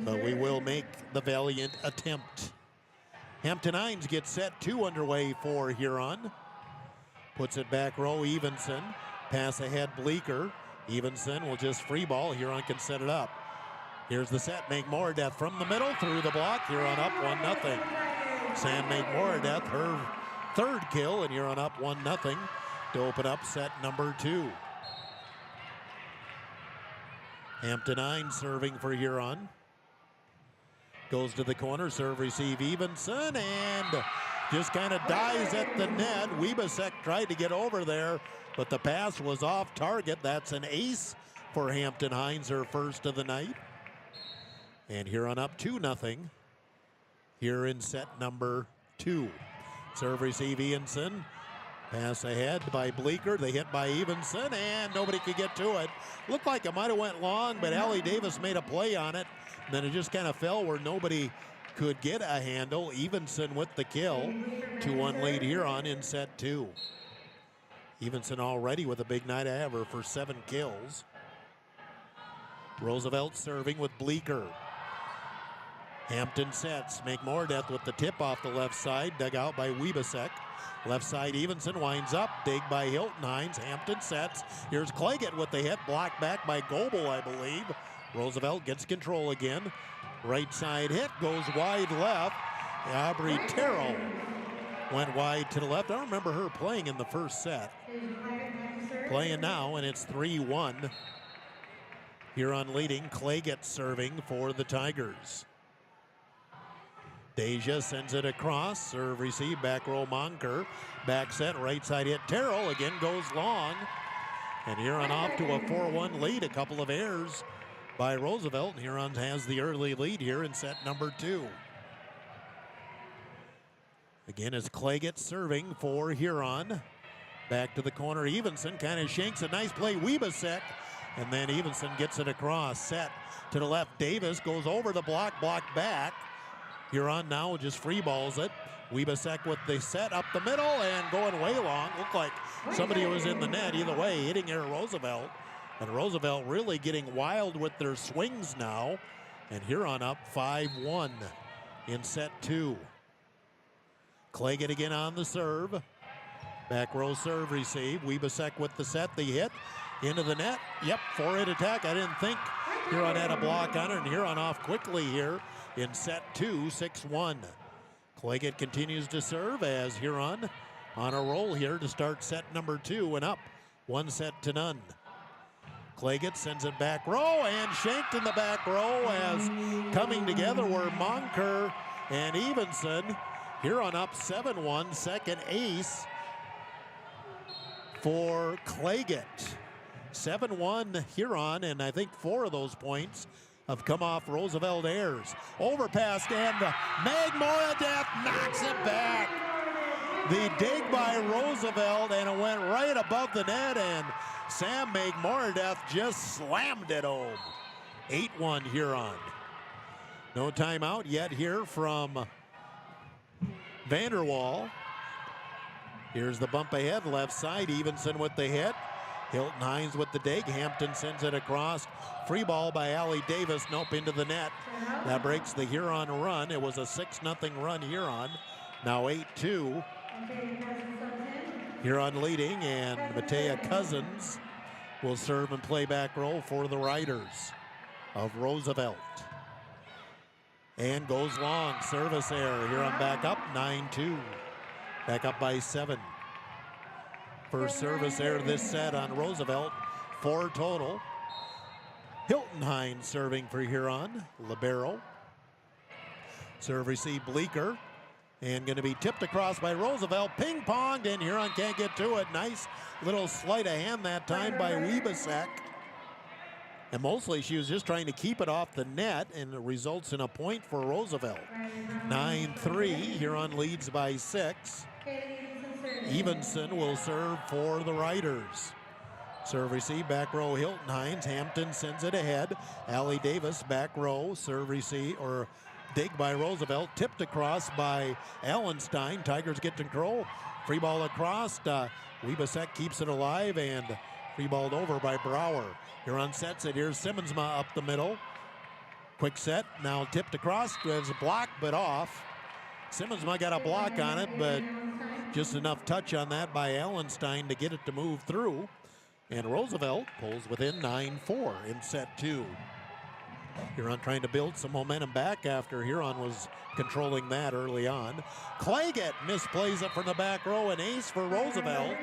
[SPEAKER 5] but we will make the valiant attempt. Hampton Hines gets set 2 underway for Huron. Puts it back row, Evenson. Pass ahead, Bleeker. Evenson will just free ball. Huron can set it up. Here's the set. McMoredeath from the middle, through the block. Huron up 1-0. Sam McMoredeath, her third kill, and Huron up 1-0 to open up set number 2. Hampton Hines serving for Huron. Goes to the corner, serve, receive, Evenson, and just kind of dies at the net. Wiebesek tried to get over there, but the pass was off target. That's an ace for Hampton Hines, her first of the night. And Huron up 2-0 here in set number 2. Serve, receive, Evenson. Pass ahead by Bleeker. They hit by Evenson, and nobody could get to it. Looked like it might have went long, but Allie Davis made a play on it. And then it just kind of fell where nobody could get a handle. Evenson with the kill. 2-1 lead Huron in set 2. Evenson already with a big night of ever for 7 kills. Roosevelt serving with Bleeker. Hampton sets. McMoredeath with the tip off the left side. Dug out by Wiebesek. Left side, Evenson winds up. Dig by Hilton Hines. Hampton sets. Here's Claggett with the hit. Blocked back by Goebel, I believe. Roosevelt gets control again. Right side hit. Goes wide left. Aubrey Terrell went wide to the left. I don't remember her playing in the first set. Playing now, and it's 3-1. Huron leading. Claggett serving for the Tigers. Deja sends it across. Serve, receive, back row, Monker. Back set, right side hit. Terrell again goes long. And Huron off to a 4-1 lead. A couple of errors by Roosevelt. Huron has the early lead here in set number 2. Again, as Claggett serving for Huron. Back to the corner, Evenson kind of shanks a nice play, Webasek, and then Evenson gets it across, set to the left. Davis goes over the block, blocked back. Huron now just free balls it. Webasek with the set up the middle and going way long. Looked like somebody was in the net. Either way, hitting here Roosevelt. And Roosevelt really getting wild with their swings now. And Huron up 5-1 in set 2. Claggett again on the serve. Back row serve receive. Webasek with the set, the hit. Into the net. Yep, 4-hit attack. I didn't think Huron had a block on it, and Huron off quickly here in set 2, 6-1. Claggett continues to serve as Huron on a roll here to start set number 2 and up 1-0. Claggett sends it back row and shanked in the back row as coming together were Monker and Evenson. Huron up 7-1, second ace for Claggett. 7-1 Huron, and I think 4 of those points have come off Roosevelt errors. Overpass, and Magmoradeff knocks it back. The dig by Roosevelt, and it went right above the net, and Sam Magmoradeff just slammed it home. 8-1 Huron. No timeout yet here from Vanderwall. Here's the bump ahead, left side, Evenson with the hit. Hilton Hines with the dig. Hampton sends it across. Free ball by Allie Davis. Nope, into the net. That breaks the Huron run. It was a 6-0 run Huron. Now 8-2. Huron leading, and Matea Cousins will serve and play back row for the Riders of Roosevelt. And goes long. Service error. Huron back up 9-2. Back up by 7. First service error this set on Roosevelt. 4 total. Hilton Hines serving for Huron. Libero. Serve receive Bleeker. And going to be tipped across by Roosevelt. Ping-ponged, and Huron can't get to it. Nice little sleight of hand that time by Webasek. And mostly she was just trying to keep it off the net, and it results in a point for Roosevelt. 9-3. Huron leads by 6. Evenson will serve for the Riders. Serve receive, back row Hilton Hines. Hampton sends it ahead. Allie Davis, back row, serve receive, or dig by Roosevelt. Tipped across by Allenstein. Tigers get control. Free ball across. Webasek keeps it alive, and free balled over by Brower. Huron sets it. Here's Simmonsma up the middle. Quick set. Now tipped across. There's a block, but off. Simmonsma got a block on it, but just enough touch on that by Allenstein to get it to move through. And Roosevelt pulls within 9-4 in set 2. Huron trying to build some momentum back after Huron was controlling that early on. Claggett misplays it from the back row, an ace for Roosevelt.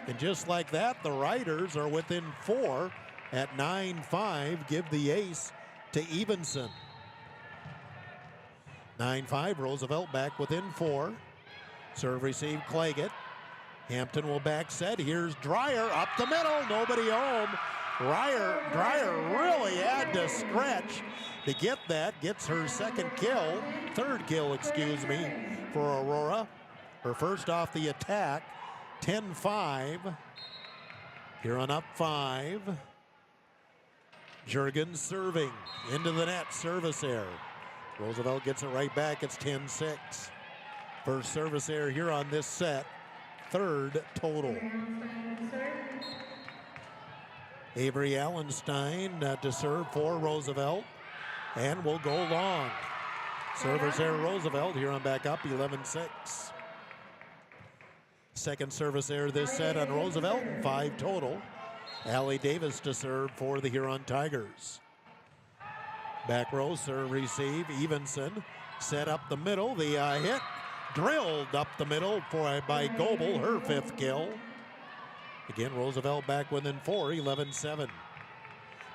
[SPEAKER 5] And just like that, the Riders are within 4 at 9-5. Give the ace to Evenson. 9-5, Roosevelt back within 4. Serve receive Claggett. Hampton will back set. Here's Dreyer up the middle. Nobody home. Dreyer really had to stretch to get that. Gets her third kill, for Aurora. Her first off the attack. 10-5. Huron up 5. Juergens serving into the net. Service error. Roosevelt gets it right back. It's 10-6. First service error here on this set. Third total. Avery Allenstein to serve for Roosevelt. And will go long. Service error Roosevelt. Huron back up 11-6. Second service error this set on Roosevelt. 5 total. Allie Davis to serve for the Huron Tigers. Back row serve receive. Evenson set up the middle. The hit drilled up the middle by Goebel, her 5th kill. Again, Roosevelt back within 4, 11-7.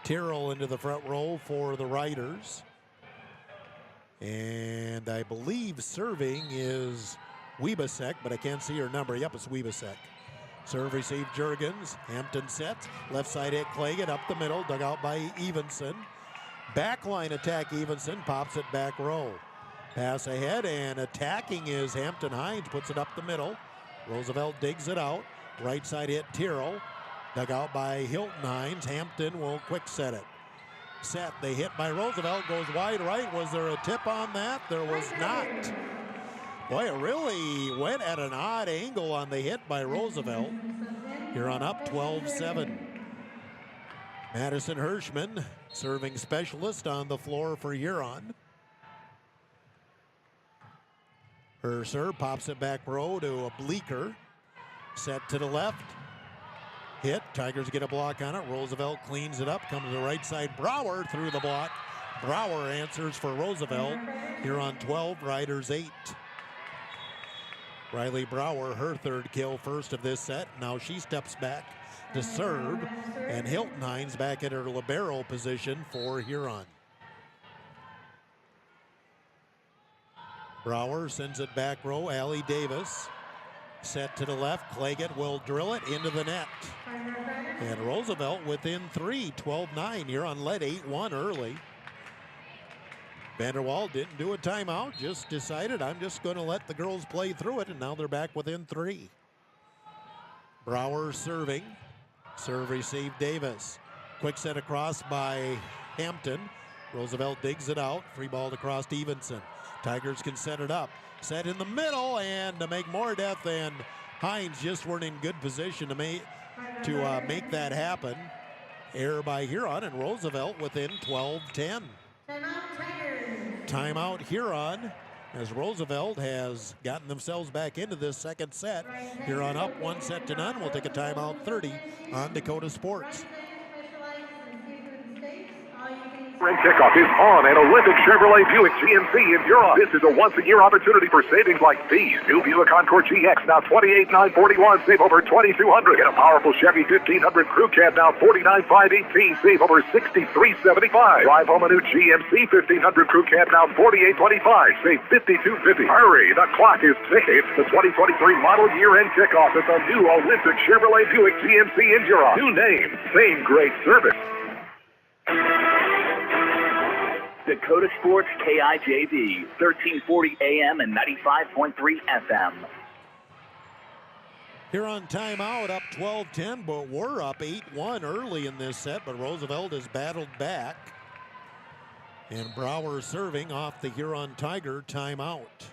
[SPEAKER 5] Tyrrell into the front row for the Riders. And I believe serving is Webasek, but I can't see her number. Yep, it's Webasek. Serve receive Juergens. Hampton sets. Left side hit Claggett up the middle. Dug out by Evenson. Backline attack Evenson. Pops it back row. Pass ahead, and attacking is Hampton Hines, puts it up the middle. Roosevelt digs it out. Right side hit Tyrrell. Dug out by Hilton Hines. Hampton will quick set it. Set, they hit by Roosevelt, goes wide right. Was there a tip on that? There was not. Boy, it really went at an odd angle on the hit by Roosevelt. Huron up 12-7. Madison Hirschman, serving specialist on the floor for Huron. Herser pops it back row to a Bleeker. Set to the left. Hit. Tigers get a block on it. Roosevelt cleans it up. Comes to the right side. Brower through the block. Brower answers for Roosevelt. Huron 12, Riders 8. Riley Brower, her third kill, first of this set. Now she steps back to serve. And Hilton Hines back at her libero position for Huron. Brower sends it back row. Allie Davis. Set to the left. Claggett will drill it into the net. And Roosevelt within 3, 12-9. Huron led 8-1 early. Vanderwall didn't do a timeout, just decided I'm just going to let the girls play through it, and now they're back within 3. Brower serving. Serve receive Davis. Quick set across by Hampton. Roosevelt digs it out. Free ball across Stevenson. Tigers can set it up. Set in the middle, and to make more death, and Hines just weren't in good position to make that happen. Error by Huron, and Roosevelt within 12-10. Timeout Huron, as Roosevelt has gotten themselves back into this second set. Huron up 1-0. We'll take a timeout 30 on Dakota Sports.
[SPEAKER 18] Spring kickoff is on at Olympic Chevrolet Buick GMC in Huron. This is a once-a-year opportunity for savings like these. New Buick Encore GX, now $28,941, save over $2,200. Get a powerful Chevy 1500 Crew Cab, now $49,518, save over $63.75. Drive home a new GMC 1500 Crew Cab, now $48.25, save $52.50. Hurry, the clock is ticking. It's the 2023 model year-end kickoff at the new Olympic Chevrolet Buick GMC in Huron. New name, same great service.
[SPEAKER 15] Dakota Sports KIJV, 1340 AM and 95.3 FM.
[SPEAKER 5] Huron timeout, up 12-10, but we're up 8-1 early in this set, but Roosevelt has battled back. And Brower serving off the Huron Tiger timeout.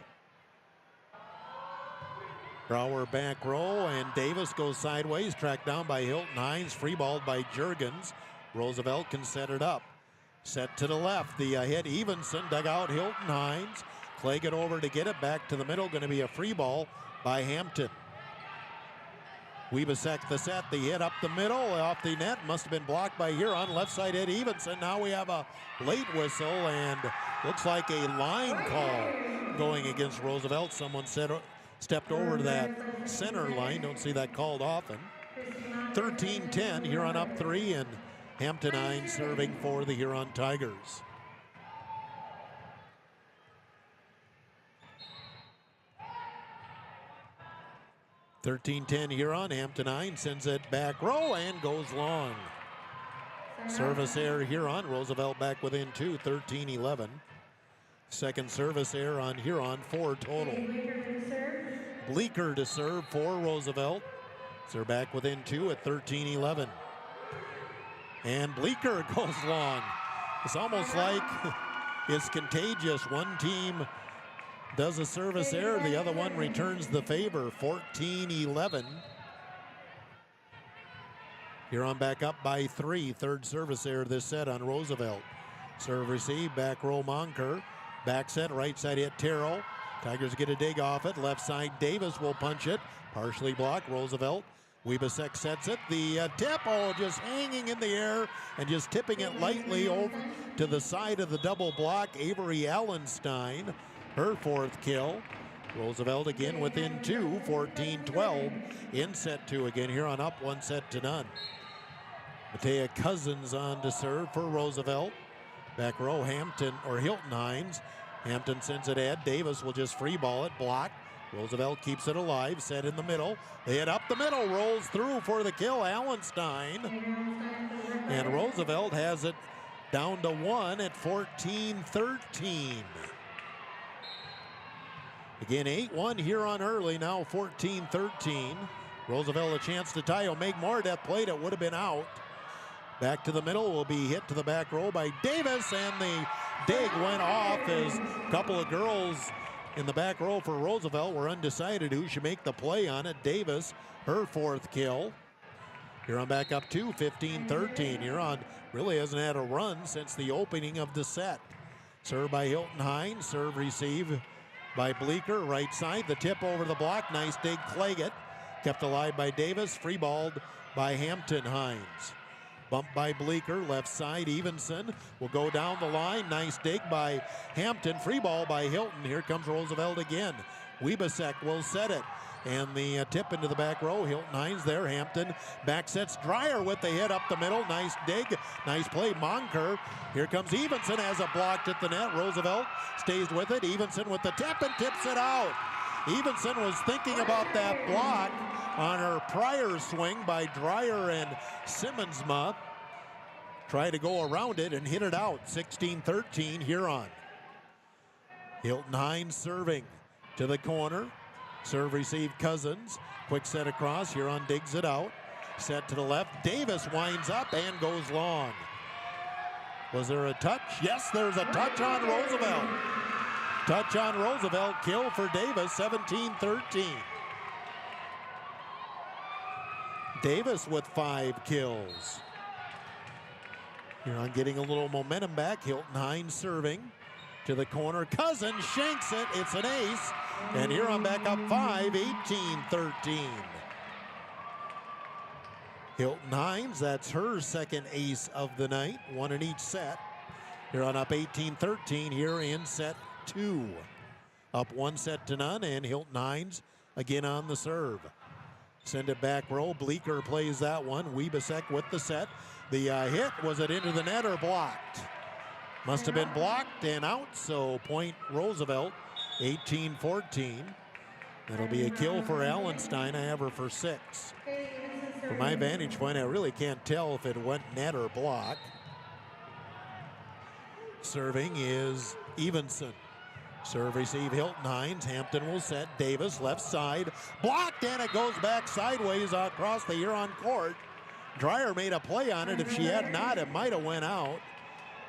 [SPEAKER 5] Brower back row, and Davis goes sideways, tracked down by Hilton Hines, free balled by Juergens. Roosevelt can set it up. Set to the left, the hit Evenson, dug out Hilton Hines. Claggett over to get it, back to the middle, going to be a free ball by Hampton. Weebasek the set, the hit up the middle, off the net, must have been blocked by Huron. Left side hit Evenson, now we have a late whistle, and looks like a line call going against Roosevelt. Someone stepped over to that center line, don't see that called often. 13-10, Huron up 3, and Hampton Hines serving for the Huron Tigers. Huron. Hampton Hines sends it back row and goes long. Service error Huron. Roosevelt back within 2, 13-11. Second service error on Huron, 4 total. Bleeker to serve for Roosevelt. So they're back within 2 at 13-11. And Bleeker goes long. It's almost like it's contagious. One team does a service error, the other one returns the favor. 14-11. Huron back up by 3. Third service error this set on Roosevelt. Serve receive, back row Monker. Back set, right side hit Terrell. Tigers get a dig off it. Left side Davis will punch it. Partially blocked, Roosevelt. Weebasek sets it. The tip, just hanging in the air and just tipping it lightly over to the side of the double block. Avery Allenstein, her 4th kill. Roosevelt again within 2, 14-12 in set 2 again. Huron up 1-0. Matea Cousins on to serve for Roosevelt. Back row Hilton Hines. Hampton sends it ahead. Davis will just free ball it, blocked. Roosevelt keeps it alive, set in the middle. They hit up the middle, rolls through for the kill, Allenstein. And Roosevelt has it down to 1 at 14-13. Again, 8-1 Huron early, now 14-13. Roosevelt a chance to tie. He'll make more. That played it would have been out. Back to the middle will be hit to the back row by Davis, and the dig went off as a couple of girls in the back row for Roosevelt were undecided who should make the play on it. Davis, her 4th kill. Huron back up to 15-13. Huron really hasn't had a run since the opening of the set. Serve by Hilton Hines. Serve receive by Bleeker. Right side. The tip over the block. Nice dig. Claggett. Kept alive by Davis. Free balled by Hampton Hines. Bumped by Bleeker. Left side. Evenson will go down the line. Nice dig by Hampton. Free ball by Hilton. Here comes Roosevelt again. Weebasek will set it. And the tip into the back row. Hilton Hines there. Hampton back sets Dreyer with the hit up the middle. Nice dig. Nice play. Monker. Here comes Evenson. Has it blocked at the net. Roosevelt stays with it. Evenson with the tip and tips it out. Evenson was thinking about that block on her prior swing by Dreyer and Simmonsma. Try to go around it and hit it out. 16-13 Huron. Hilton Hines serving to the corner. Serve receive Cousins. Quick set across. Huron digs it out. Set to the left. Davis winds up and goes long. Was there a touch? Yes, there's a touch on Roosevelt. Touch on Roosevelt. Kill for Davis. 17-13. Davis with 5 kills. Huron getting a little momentum back. Hilton Hines serving to the corner. Cousins shanks it. It's an ace. And Huron back up 5, 18-13. Hilton Hines, that's her 2nd ace of the night. 1 in each set. Huron up 18-13 here in set 2. Up 1 set to none, and Hilton Hines again on the serve. Send it back row. Bleeker plays that one. Weebasek with the set. The hit, was it into the net or blocked? Must have been blocked and out, so point Roosevelt. 18-14. That'll be a kill for Allenstein. I have her for 6. From my vantage point, I really can't tell if it went net or block. Serving is Evenson. Serve receive Hilton Hines. Hampton will set. Davis left side. Blocked, and it goes back sideways across the Huron court. Dreyer made a play on it. If she had not, it might have went out.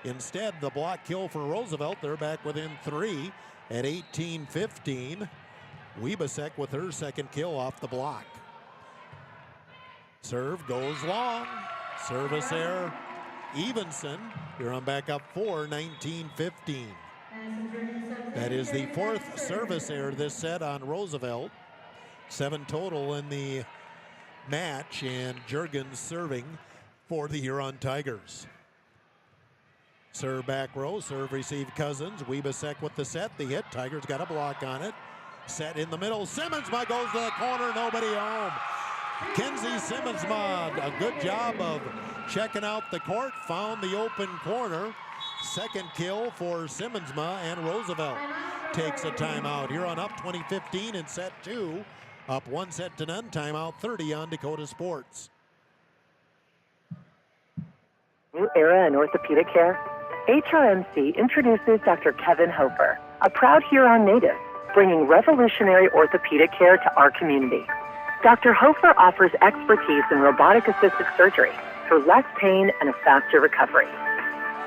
[SPEAKER 5] Instead, the block kill for Roosevelt. They're back within 3. At 18-15, Weebasek with her 2nd kill off the block. Serve goes long. Service error, Evenson. Huron back up 4, 19-15. That is the 4th service error this set on Roosevelt. 7 total in the match, and Juergens serving for the Huron Tigers. Serve back row, serve receive Cousins. Weebasek with the set, the hit. Tigers got a block on it. Set in the middle. Simmonsma goes to the corner, nobody home. Kenzie Simmonsma, a good job of checking out the court, found the open corner. 2nd kill for Simmonsma, and Roosevelt takes a timeout. Huron up 20-15 in set 2. Up 1 set to none, timeout 30 on Dakota Sports.
[SPEAKER 19] New era in orthopedic care? HRMC introduces Dr. Kevin Hofer, a proud Huron native, bringing revolutionary orthopedic care to our community. Dr. Hofer offers expertise in robotic-assisted surgery for less pain and a faster recovery.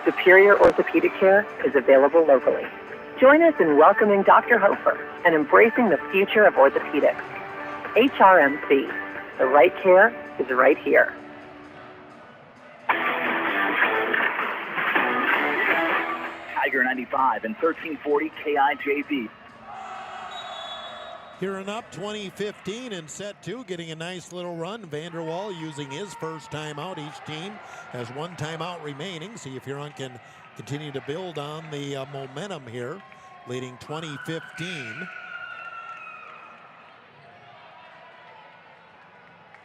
[SPEAKER 19] Superior orthopedic care is available locally. Join us in welcoming Dr. Hofer and embracing the future of orthopedics. HRMC, the right care is right here.
[SPEAKER 15] Tiger 95 and 1340 KIJV.
[SPEAKER 5] Huron up 20-15 in set 2, getting a nice little run. Vanderwall using his first timeout. Each team has 1 timeout remaining. See if Huron can continue to build on the momentum here, leading 20-15.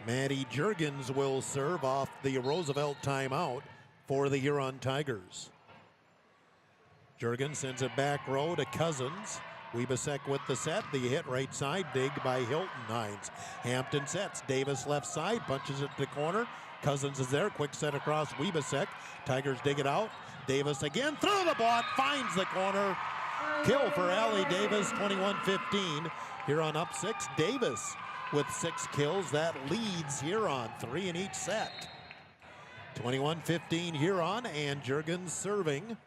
[SPEAKER 5] Maddie Juergens will serve off the Roosevelt timeout for the Huron Tigers. Juergens sends it back row to Cousins. Weebasek with the set. The hit right side, dig by Hilton Hines. Hampton sets. Davis left side, punches it to the corner. Cousins is there. Quick set across Weebasek. Tigers dig it out. Davis again through the block, finds the corner. kill for Allie Davis, 21-15. Huron up 6. Davis with 6 kills. That leads Huron, 3 in each set. 21-15 Huron, and Juergens serving.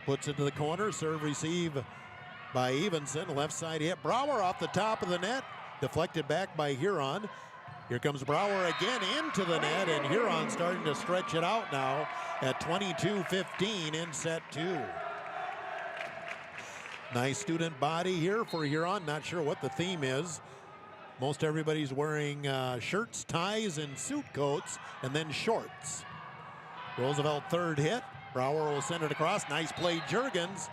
[SPEAKER 5] Puts it to the corner, serve receive by Evenson. Left side hit. Brower off the top of the net. Deflected back by Huron. Here comes Brower again into the net, and Huron starting to stretch it out now at 22-15 in set 2. Nice student body here for Huron. Not sure what the theme is. Most everybody's wearing shirts, ties, and suit coats, and then shorts. Roosevelt third hit. Brower will send it across. Nice play, Juergens.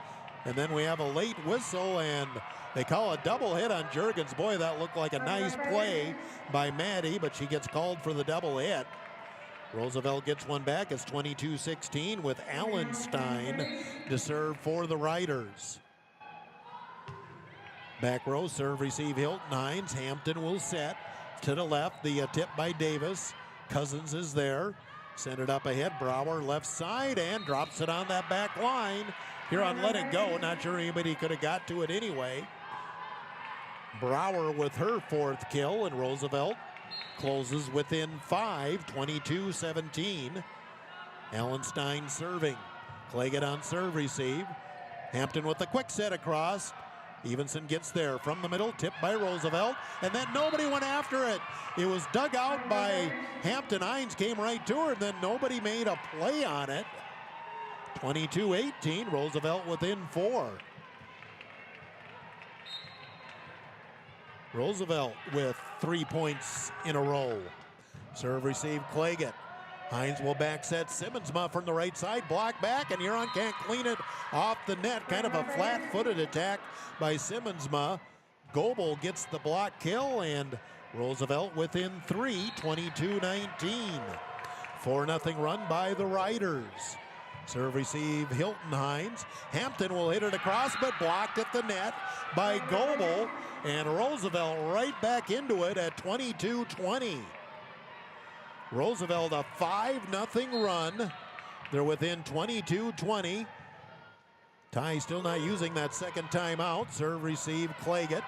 [SPEAKER 5] And then we have a late whistle, and they call a double hit on Juergens. Boy, that looked like a nice play by Maddie, but she gets called for the double hit. Roosevelt gets one back. It's 22-16 with Allenstein to serve for the Riders. Back row, serve, receive, Hilton Hines. Hampton will set to the left. The tip by Davis. Cousins is there. Send it up ahead. Brower left side and drops it on that back line. Huron let it go. Not sure anybody could have got to it anyway. Brower with her 4th kill, and Roosevelt closes within 5, 22-17. Allenstein serving. Claggett on serve receive. Hampton with the quick set across. Evenson gets there from the middle, tipped by Roosevelt, and then nobody went after it. It was dug out by Hampton. Hines came right to her, and then nobody made a play on it. 22-18, Roosevelt within 4. Roosevelt with 3 points in a row. Serve receive Claggett. Hines will back set Simmonsma from the right side, block back, and Huron can't clean it off the net. Kind of a flat-footed attack by Simmonsma. Goebel gets the block kill, and Roosevelt within 3, 22-19. 4-0 run by the Riders. Serve receive Hilton Hines. Hampton will hit it across, but blocked at the net by Goebel, and Roosevelt right back into it at 22-20. Roosevelt a 5-0 run. They're within 22-20. Ty still not using that second timeout. Serve receive Claggett.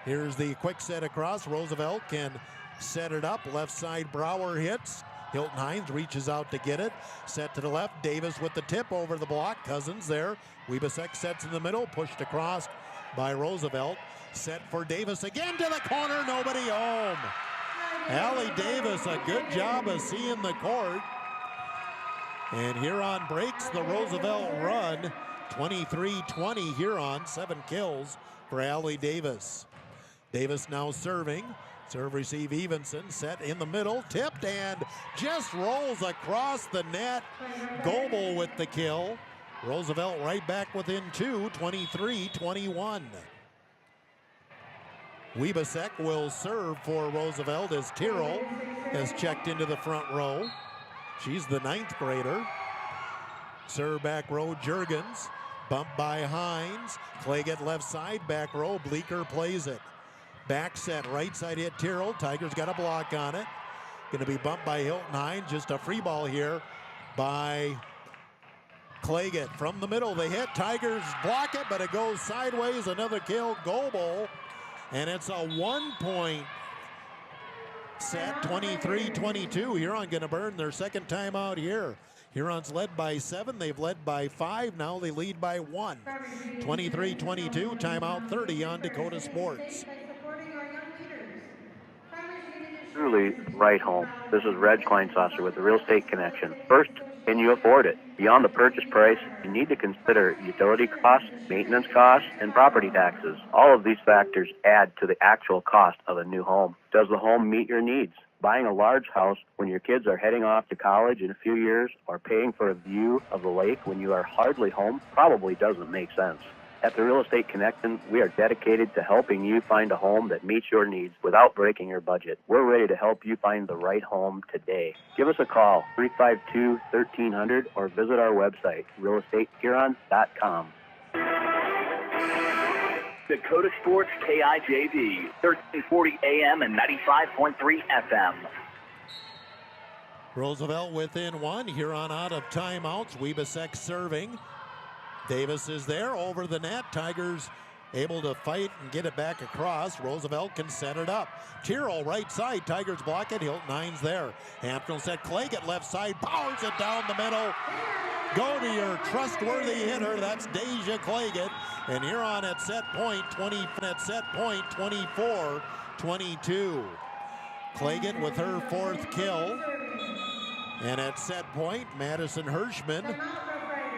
[SPEAKER 5] Here's the quick set across. Roosevelt can set it up. Left side Brower hits. Hilton Hines reaches out to get it. Set to the left. Davis with the tip over the block. Cousins there. Weebasek sets in the middle. Pushed across by Roosevelt. Set for Davis again to the corner. Nobody home. Allie Davis, a good job of seeing the court. And Huron breaks the Roosevelt run. 23-20 Huron, 7 kills for Allie Davis. Davis now serving. Serve receive Evenson, set in the middle, tipped and just rolls across the net. Goebel with the kill. Roosevelt right back within 2, 23-21. Weebasek will serve for Roosevelt as Tyrrell has checked into the front row. She's the 9th grader. Serve back row, Juergens. Bump by Hines. Claggett left side, back row. Bleeker plays it. Back set, right side hit Tyrrell. Tigers got a block on it. Going to be bumped by Hilton Hines. Just a free ball here by Claggett. From the middle, they hit. Tigers block it, but it goes sideways. Another kill, Goebel. And it's a 1-point set, 23-22. Huron going to burn their second timeout here. Huron's led by 7. They've led by 5. Now they lead by 1. 23-22, timeout 30 on Dakota Sports.
[SPEAKER 8] Truly the right home. This is Reg Kleinsasser with the Real Estate Connection. First, can you afford it? Beyond the purchase price, you need to consider utility costs, maintenance costs, and property taxes. All of these factors add to the actual cost of a new home. Does the home meet your needs? Buying a large house when your kids are heading off to college in a few years or paying for a view of the lake when you are hardly home probably doesn't make sense. At the Real Estate Connection, we are dedicated to helping you find a home that meets your needs without breaking your budget. We're ready to help you find the right home today. Give us a call, 352-1300, or visit our website, realestatehuron.com.
[SPEAKER 15] Dakota Sports KIJV, 1340 AM and 95.3 FM.
[SPEAKER 5] Roosevelt within 1. Huron out of timeouts. Weebasek serving. Davis is there over the net. Tigers able to fight and get it back across. Roosevelt can set it up. Tyrrell right side. Tigers block it. Hilton Hines there. Hampton will set Claggett left side. Powers it down the middle. Go to your trustworthy hitter. That's Deja Claggett. And Huron at set point 24-22. Claggett with her fourth kill. And at set point, Madison Hirschman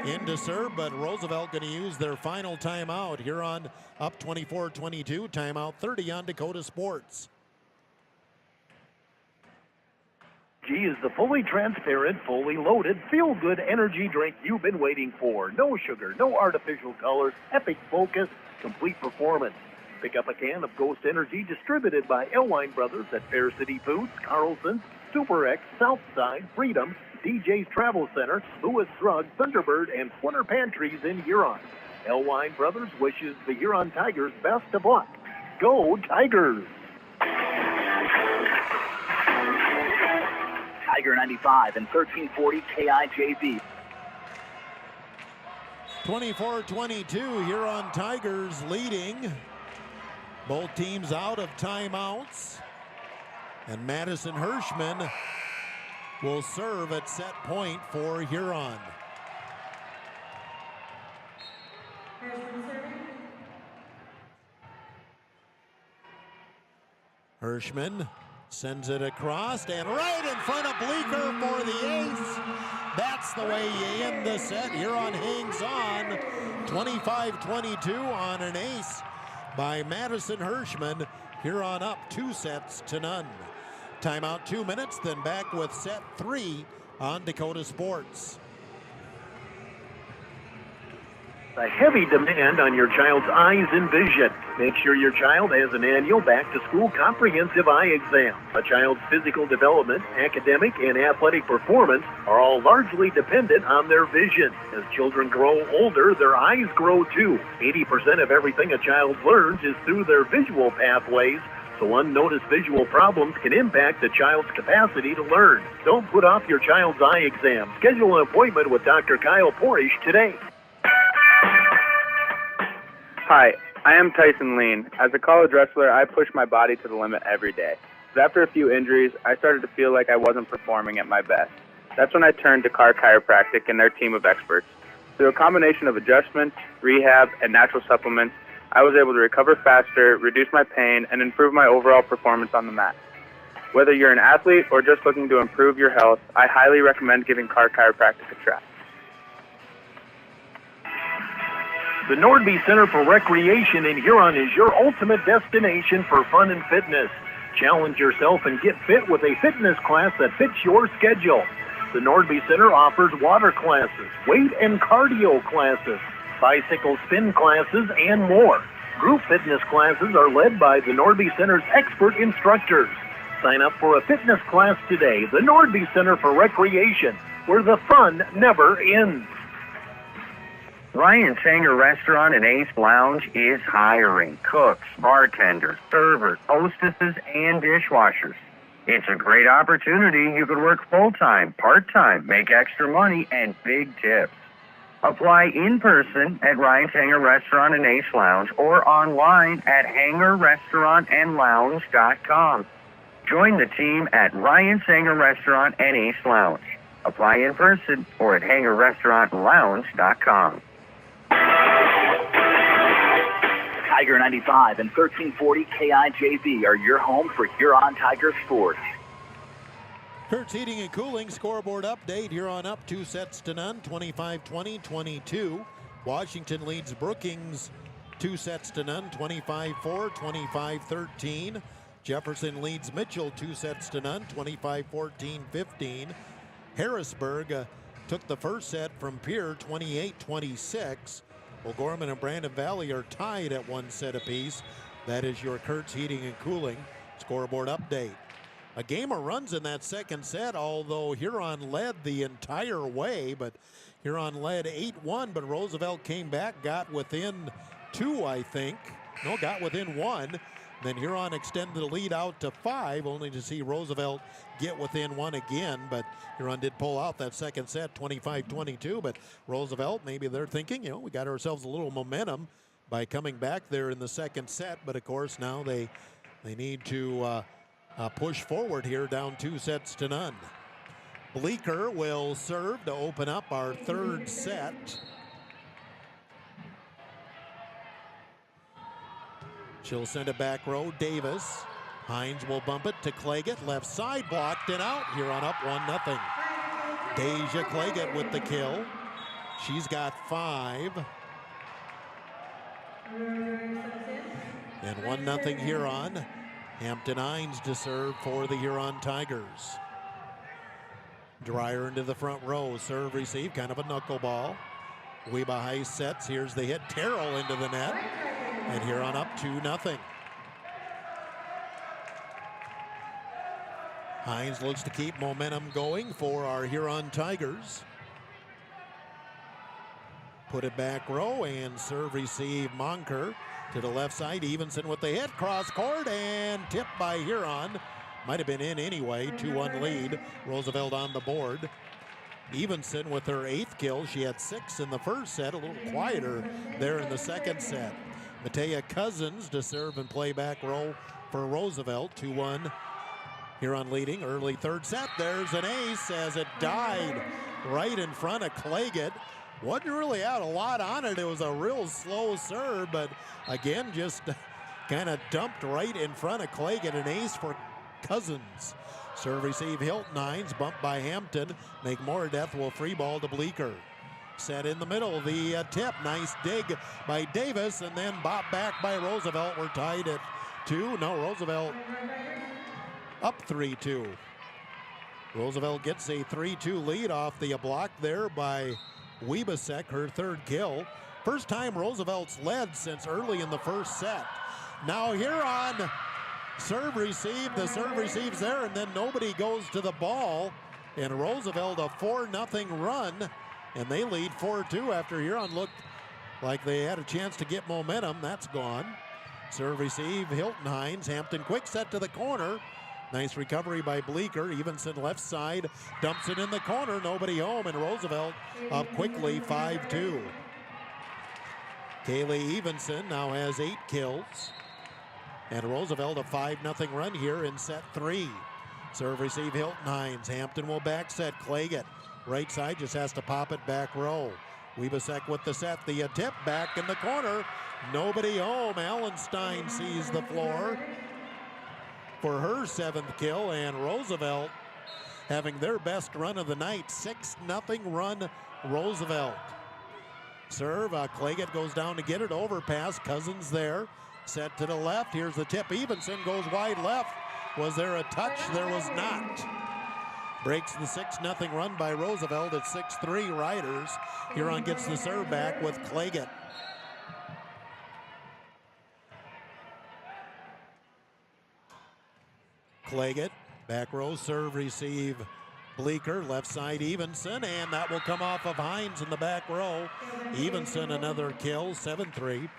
[SPEAKER 5] in to serve, but Roosevelt going to use their final timeout. Huron up 24-22, timeout 30 on Dakota Sports.
[SPEAKER 10] G is the fully transparent, fully loaded, feel-good energy drink you've been waiting for. No sugar, no artificial colors, epic focus, complete performance. Pick up a can of Ghost Energy distributed by Elwine Brothers at Fair City Foods, Carlson's, Super X, Southside, Freedom, DJ's Travel Center, Lewis Drug, Thunderbird, and Footer Pantries in Huron. Elwine Brothers wishes the Huron Tigers best of luck. Go Tigers!
[SPEAKER 15] Tiger 95 and 1340 KIJV.
[SPEAKER 5] 24-22, Huron Tigers leading. Both teams out of timeouts. And Madison Hirschman will serve at set point for Huron. Hirschman sends it across and right in front of Bleeker for the ace. That's the way you end the set. Huron hangs on 25-22 on an ace by Madison Hirschman. Huron up 2-0. Timeout 2 minutes, then back with set 3 on Dakota Sports.
[SPEAKER 10] A heavy demand on your child's eyes and vision. Make sure your child has an annual back-to-school comprehensive eye exam. A child's physical development, academic, and athletic performance are all largely dependent on their vision. As children grow older, their eyes grow too. 80% of everything a child learns is through their visual pathways, so unnoticed visual problems can impact a child's capacity to learn. Don't put off your child's eye exam. Schedule an appointment with Dr. Kyle Porish today.
[SPEAKER 6] Hi, I am Tyson Lean. As a college wrestler, I push my body to the limit every day. But after a few injuries, I started to feel like I wasn't performing at my best. That's when I turned to Carr Chiropractic and their team of experts. Through a combination of adjustments, rehab, and natural supplements, I was able to recover faster, reduce my pain, and improve my overall performance on the mat. Whether you're an athlete or just looking to improve your health, I highly recommend giving Carr Chiropractic a try.
[SPEAKER 10] The Nordby Center for Recreation in Huron is your ultimate destination for fun and fitness. Challenge yourself and get fit with a fitness class that fits your schedule. The Nordby Center offers water classes, weight and cardio classes, bicycle spin classes, and more. Group fitness classes are led by the Nordby Center's expert instructors. Sign up for a fitness class today. The Nordby Center for Recreation, where the fun never ends.
[SPEAKER 20] Ryan Sanger Restaurant and Ace Lounge is hiring cooks, bartenders, servers, hostesses, and dishwashers. It's a great opportunity. You could work full-time, part-time, make extra money, and big tips. Apply in person at Ryan Sanger Restaurant and Ace Lounge or online at hangerrestaurantandlounge.com. Join the team at Ryan Sanger Restaurant and Ace Lounge. Apply in person or at hangerrestaurantandlounge.com.
[SPEAKER 15] Tiger 95 and 1340 KIJV are your home for Huron Tiger sports.
[SPEAKER 5] Kurtz Heating and Cooling scoreboard update. Huron up 2-0, 25-20, 22. Washington leads Brookings 2-0, 25-4, 25-13. Jefferson leads Mitchell 2-0, 25-14, 15. Harrisburg took the first set from Pierre 28-26. O'Gorman and Brandon Valley are tied at 1 set apiece. That is your Kurtz Heating and Cooling scoreboard update. A game of runs in that second set, although Huron led the entire way, but Huron led 8-1, but Roosevelt came back, got within 2, I think. No, got within 1. Then Huron extended the lead out to 5, only to see Roosevelt get within 1 again. But Huron did pull out that second set, 25-22. But Roosevelt, maybe they're thinking, we got ourselves a little momentum by coming back there in the second set. But of course, now they need to push forward here, down 2-0. Bleeker will serve to open up our third set. She'll send it back row. Davis. Hines will bump it to Claggett. Left side blocked and out. Huron up 1-0. Deja Claggett with the kill. She's got 5. And 1-0 Huron. Hampton Hines to serve for the Huron Tigers. Dreyer into the front row. Serve, receive, kind of a knuckleball. Weba Heist sets. Here's the hit. Terrell into the net. And Huron up 2-0. Hines looks to keep momentum going for our Huron Tigers. Put it back row and serve, receive, Monker to the left side. Evenson with the hit. Cross court and tipped by Huron. Might have been in anyway. 2-1 lead. Roosevelt on the board. Evenson with her 8th kill. She had 6 in the first set. A little quieter there in the second set. Matea Cousins to serve and play back row for Roosevelt. 2-1. Huron leading early third set. There's an ace as it died right in front of Claggett. Wasn't really out a lot on it. It was a real slow serve, but again, just kind of dumped right in front of Claggett. An ace for Cousins. Serve, receive, Hilton Hines, bumped by Hampton. McMoredeath will free ball to Bleeker. Set in the middle, the tip. Nice dig by Davis, and then bop back by Roosevelt. We're tied at 2. No, Roosevelt up 3-2. Roosevelt gets a 3-2 lead off the block there by Webasek, her 3rd kill. First time Roosevelt's led since early in the first set. Now Huron serve, receive. The serve receives there, and then nobody goes to the ball. And Roosevelt a 4-0 run. And they lead 4-2 after Huron looked like they had a chance to get momentum. That's gone. Serve, receive, Hilton Hines. Hampton quick set to the corner. Nice recovery by Bleeker. Evenson left side. Dumps it in the corner. Nobody home. And Roosevelt up quickly 5-2. Kaylee Evenson now has 8 kills. And Roosevelt a 5-0 run here in set 3. Serve, receive, Hilton Hines. Hampton will back set. Claggett. Right side just has to pop it back row. Webasek with the set. The tip back in the corner. Nobody home. Allenstein sees the floor for her 7th kill. And Roosevelt having their best run of the night. 6-0 run Roosevelt. Serve. Claggett goes down to get it. Overpass. Cousins there. Set to the left. Here's the tip. Evenson goes wide left. Was there a touch? There was not. Breaks the 6-0 run by Roosevelt at 6-3 Riders. Huron gets the serve back with Claggett. Claggett, back row, serve, receive, Bleeker, left side Evenson, and that will come off of Hines in the back row. Evenson another kill, 7-3.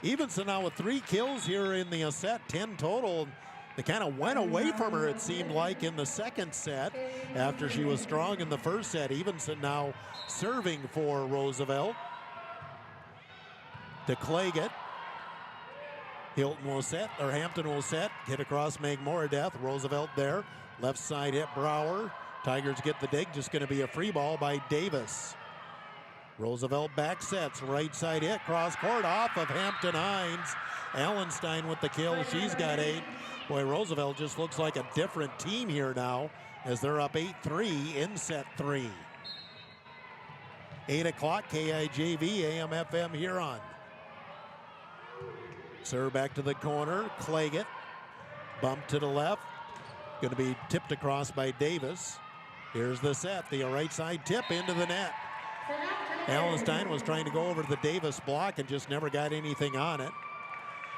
[SPEAKER 5] Evenson now with 3 kills here in the set, 10 total. They kind of went away from her, it seemed like, in the second set after she was strong in the first set. Evenson now serving for Roosevelt. To Claggett. Hilton will set, or Hampton will set. Hit across Magmoredeath. Roosevelt there. Left side hit Brower. Tigers get the dig. Just going to be a free ball by Davis. Roosevelt back sets. Right side hit. Cross court off of Hampton Hines. Allenstein with the kill. She's got 8. Boy, Roosevelt just looks like a different team here now as they're up 8-3 in set 3. 8 o'clock, KIJV, AM, FM, Huron. Serve back to the corner, Claggett. Bump to the left. Going to be tipped across by Davis. Here's the set, the right side tip into the net. Allenstein was trying to go over to the Davis block and just never got anything on it.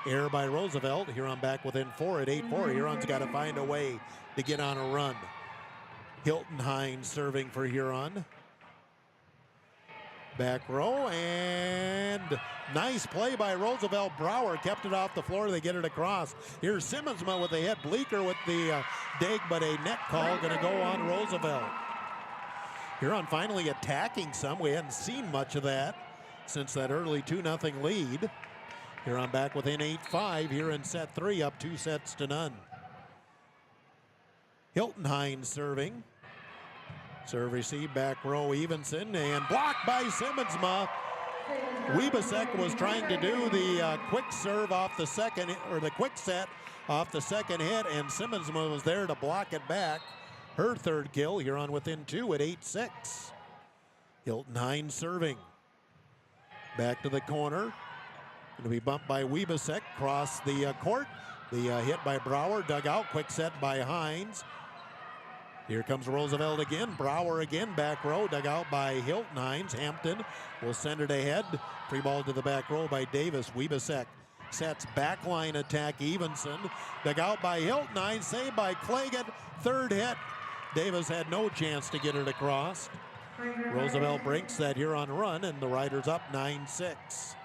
[SPEAKER 5] Error by Roosevelt. Huron back within 4 at 8-4. Huron's got to find a way to get on a run. Hilton Hines serving for Huron. Back row, and nice play by Roosevelt. Brower kept it off the floor. They get it across. Here's Simmonsma with the hit. Bleeker with the dig, but a net call going to go on Roosevelt. Huron finally attacking some. We hadn't seen much of that since that early 2-0 lead. Huron back within 8-5 here in set 3, up 2-0. Hilton Hines serving. Serve receive, back row Evenson, and blocked by Simmonsma. Wiebesek was trying to do the quick serve off the second, or the quick set off the second hit, and Simmonsma was there to block it back. Her third kill, Huron within 2 at 8-6. Hilton Hines serving. Back to the corner. Going to be bumped by Wiebesek, cross the court. The hit by Brower, dug out, quick set by Hines. Here comes Roosevelt again. Brower again, back row, dug out by Hilton Hines. Hampton will send it ahead. Free ball to the back row by Davis. Wiebesek sets backline attack. Evenson, dug out by Hilton Hines, saved by Claggett. Third hit. Davis had no chance to get it across. Roosevelt breaks that Huron run, and the Riders up 9-6.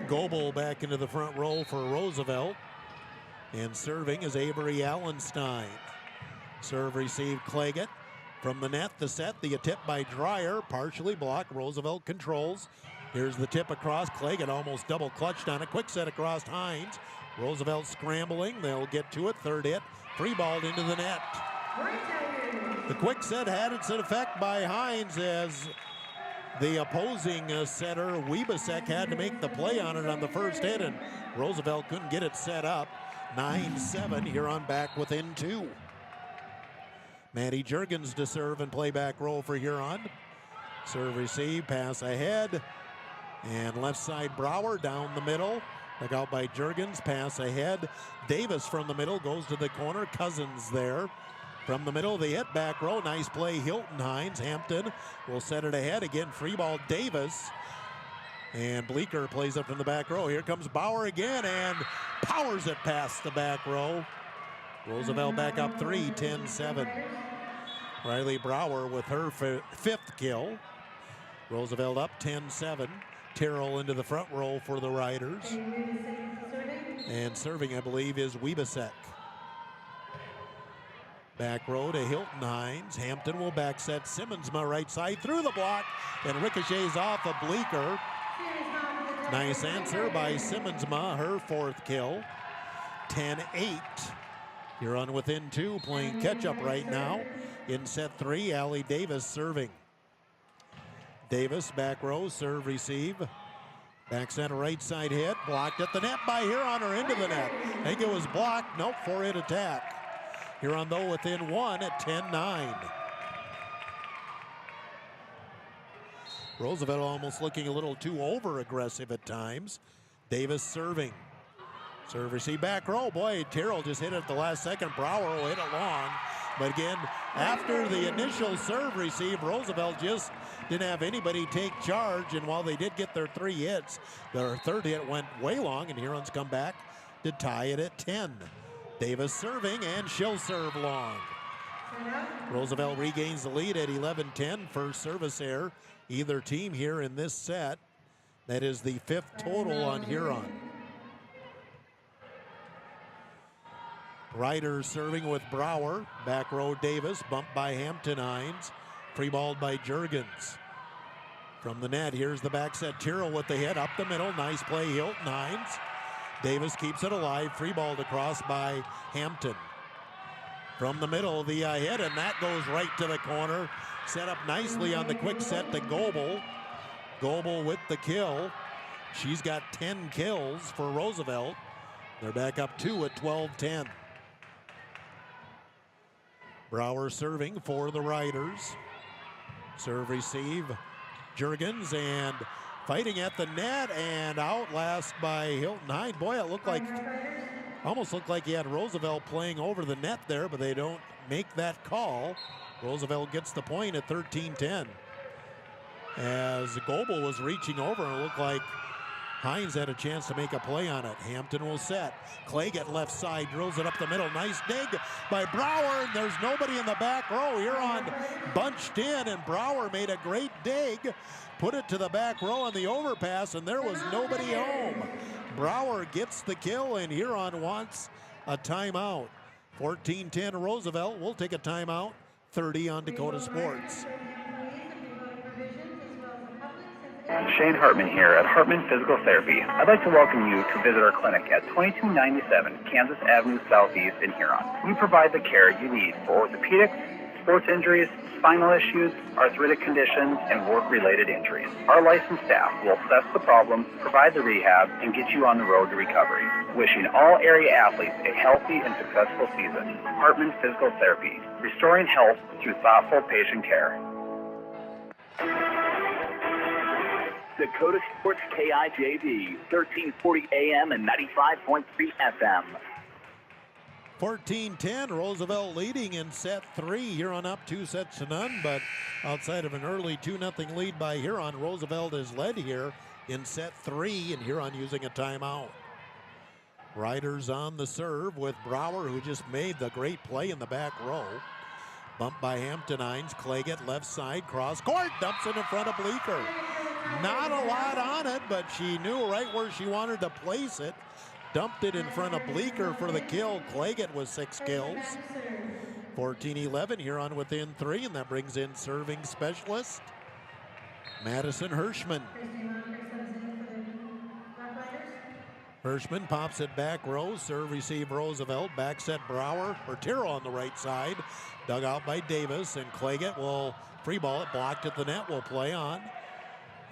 [SPEAKER 5] Goebel back into the front row for Roosevelt. And serving is Avery Allenstein. Serve received Claggett. From the net, the set, the tip by Dreyer, partially blocked. Roosevelt controls. Here's the tip across. Claggett almost double clutched on it. Quick set across Hines. Roosevelt scrambling. They'll get to it. Third hit. Free balled into the net. The quick set had its effect by Hines as the opposing setter, Wiebesek, had to make the play on it on the first hit, and Roosevelt couldn't get it set up. 9-7, Huron back within 2. Maddie Juergens to serve and play back row for Huron. Serve receive, pass ahead. And left side Brower down the middle. Dug out by Juergens, pass ahead. Davis from the middle goes to the corner. Cousins there. From the middle, the hit back row. Nice play, Hilton Hines. Hampton will set it ahead. Again, free ball, Davis. And Bleeker plays up from the back row. Here comes Bauer again and powers it past the back row. Roosevelt back up 3, 10-7. Riley Brower with her fifth kill. Roosevelt up 10-7. Terrell into the front row for the Riders. And serving, I believe, is Wiebesek. Back row to Hilton Hines. Hampton will back set. Simmonsma right side through the block and ricochets off of Bleeker. Nice answer by Simmonsma, her fourth kill. 10-8. Huron within 2, playing catch-up right now. In set 3, Allie Davis serving. Davis, back row, serve, receive. Back center, right side hit. Blocked at the net by Huron or into the net. I think it was blocked. Nope, 4-hit attack. Huron, though, within 1 at 10-9. Roosevelt almost looking a little too over-aggressive at times. Davis serving. Serve, receive, back row. Boy, Terrell just hit it at the last second. Brower will hit it long. But again, after the initial serve receive, Roosevelt just didn't have anybody take charge. And while they did get their 3 hits, their third hit went way long, and Hurons come back to tie it at 10. Davis serving, and she'll serve long. Roosevelt regains the lead at 11-10. First service error, either team here in this set. That is the 5th total on Huron. Riders serving with Brower. Back row Davis, bumped by Hampton Hines. Free balled by Juergens. From the net, here's the back set. Terrell with the hit up the middle. Nice play, Hilton Hines. Davis keeps it alive. Free balled across by Hampton. From the middle, the hit, and that goes right to the corner. Set up nicely on the quick set to Goebel. Goebel with the kill. She's got 10 kills for Roosevelt. They're back up 2 at 12-10. Brower serving for the Riders. Serve receive. Juergens and fighting at the net and out last by Hilton Hines. Boy, it looked like, almost looked like he had Roosevelt playing over the net there, but they don't make that call. Roosevelt gets the point at 13-10. As Goebel was reaching over, and it looked like Hines had a chance to make a play on it. Hampton will set. Claggett left side, drills it up the middle. Nice dig by Brower. There's nobody in the back row. Huron bunched in, and Brower made a great dig. Put it to the back row on the overpass, and there was nobody home. Brower gets the kill, and Huron wants a timeout. 14-10 Roosevelt. We'll take a timeout. 30 on Dakota Sports.
[SPEAKER 1] Shane Hartman here at Hartman Physical Therapy. I'd like to welcome you to visit our clinic at 2297 Kansas Avenue Southeast in Huron. We provide the care you need for orthopedics, sports injuries, spinal issues, arthritic conditions, and work-related injuries. Our licensed staff will assess the problem, provide the rehab, and get you on the road to recovery. Wishing all area athletes a healthy and successful season. Hartman Physical Therapy, restoring health through thoughtful patient care.
[SPEAKER 15] Dakota Sports KIJV, 1340 AM and 95.3 FM.
[SPEAKER 5] 14-10, Roosevelt leading in set 3. Huron up 2 sets to none, but outside of an early 2-0 lead by Huron, Roosevelt is led here in set 3, and Huron using a timeout. Riders on the serve with Brower, who just made the great play in the back row. Bumped by Hampton Hines. Claggett left side, cross court, dumps it in front of Bleeker. Not a lot on it, but she knew right where she wanted to place it. Dumped it in front of Bleeker for the kill. Claggett with 6 kills. 14-11, Huron within 3, and that brings in serving specialist Madison Hirschman. Hirschman pops it back row. Serve receive Roosevelt. Back set Brower, or Tyrrell on the right side. Dug out by Davis, and Claggett will free ball it. Blocked at the net, will play on.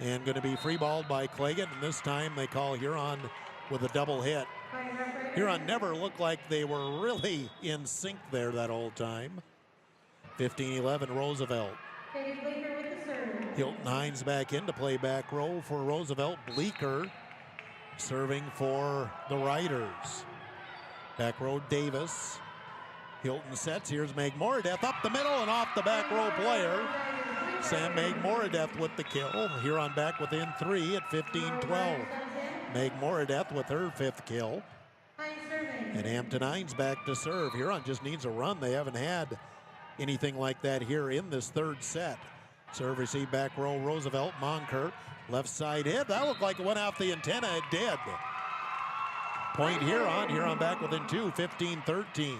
[SPEAKER 5] And going to be free balled by Claggett, and this time they call Huron with a double hit. Huron never looked like they were really in sync there that whole time. 15-11 Roosevelt. Hilton Hines back in to play back row for Roosevelt. Bleeker serving for the Riders. Back row Davis. Hilton sets. Here's Meg Moradeth up the middle and off the back row player. Sam Meg Moradeth with the kill. Huron back within 3 at 15-12. Meg Moradeth with her 5th kill. And Hampton Hines back to serve. Huron just needs a run. They haven't had anything like that here in this 3rd set. Serve receive back row Roosevelt. Monker left side hit. That looked like it went off the antenna. It did. Point Huron. Huron back within 2, 15-13.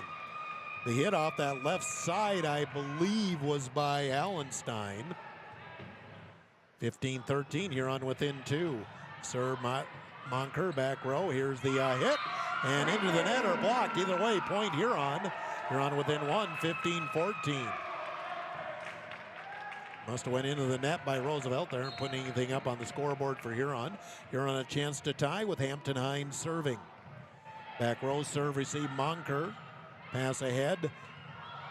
[SPEAKER 5] The hit off that left side, I believe, was by Allenstein. 15-13, Huron within 2. Sir Monker back row. Here's the hit. And into the net or blocked. Either way, point Huron. Huron within 1, 15-14. Must have went into the net by Roosevelt. They aren't putting anything up on the scoreboard for Huron. Huron a chance to tie with Hampton Hines serving. Back row serve receive Monker. Pass ahead,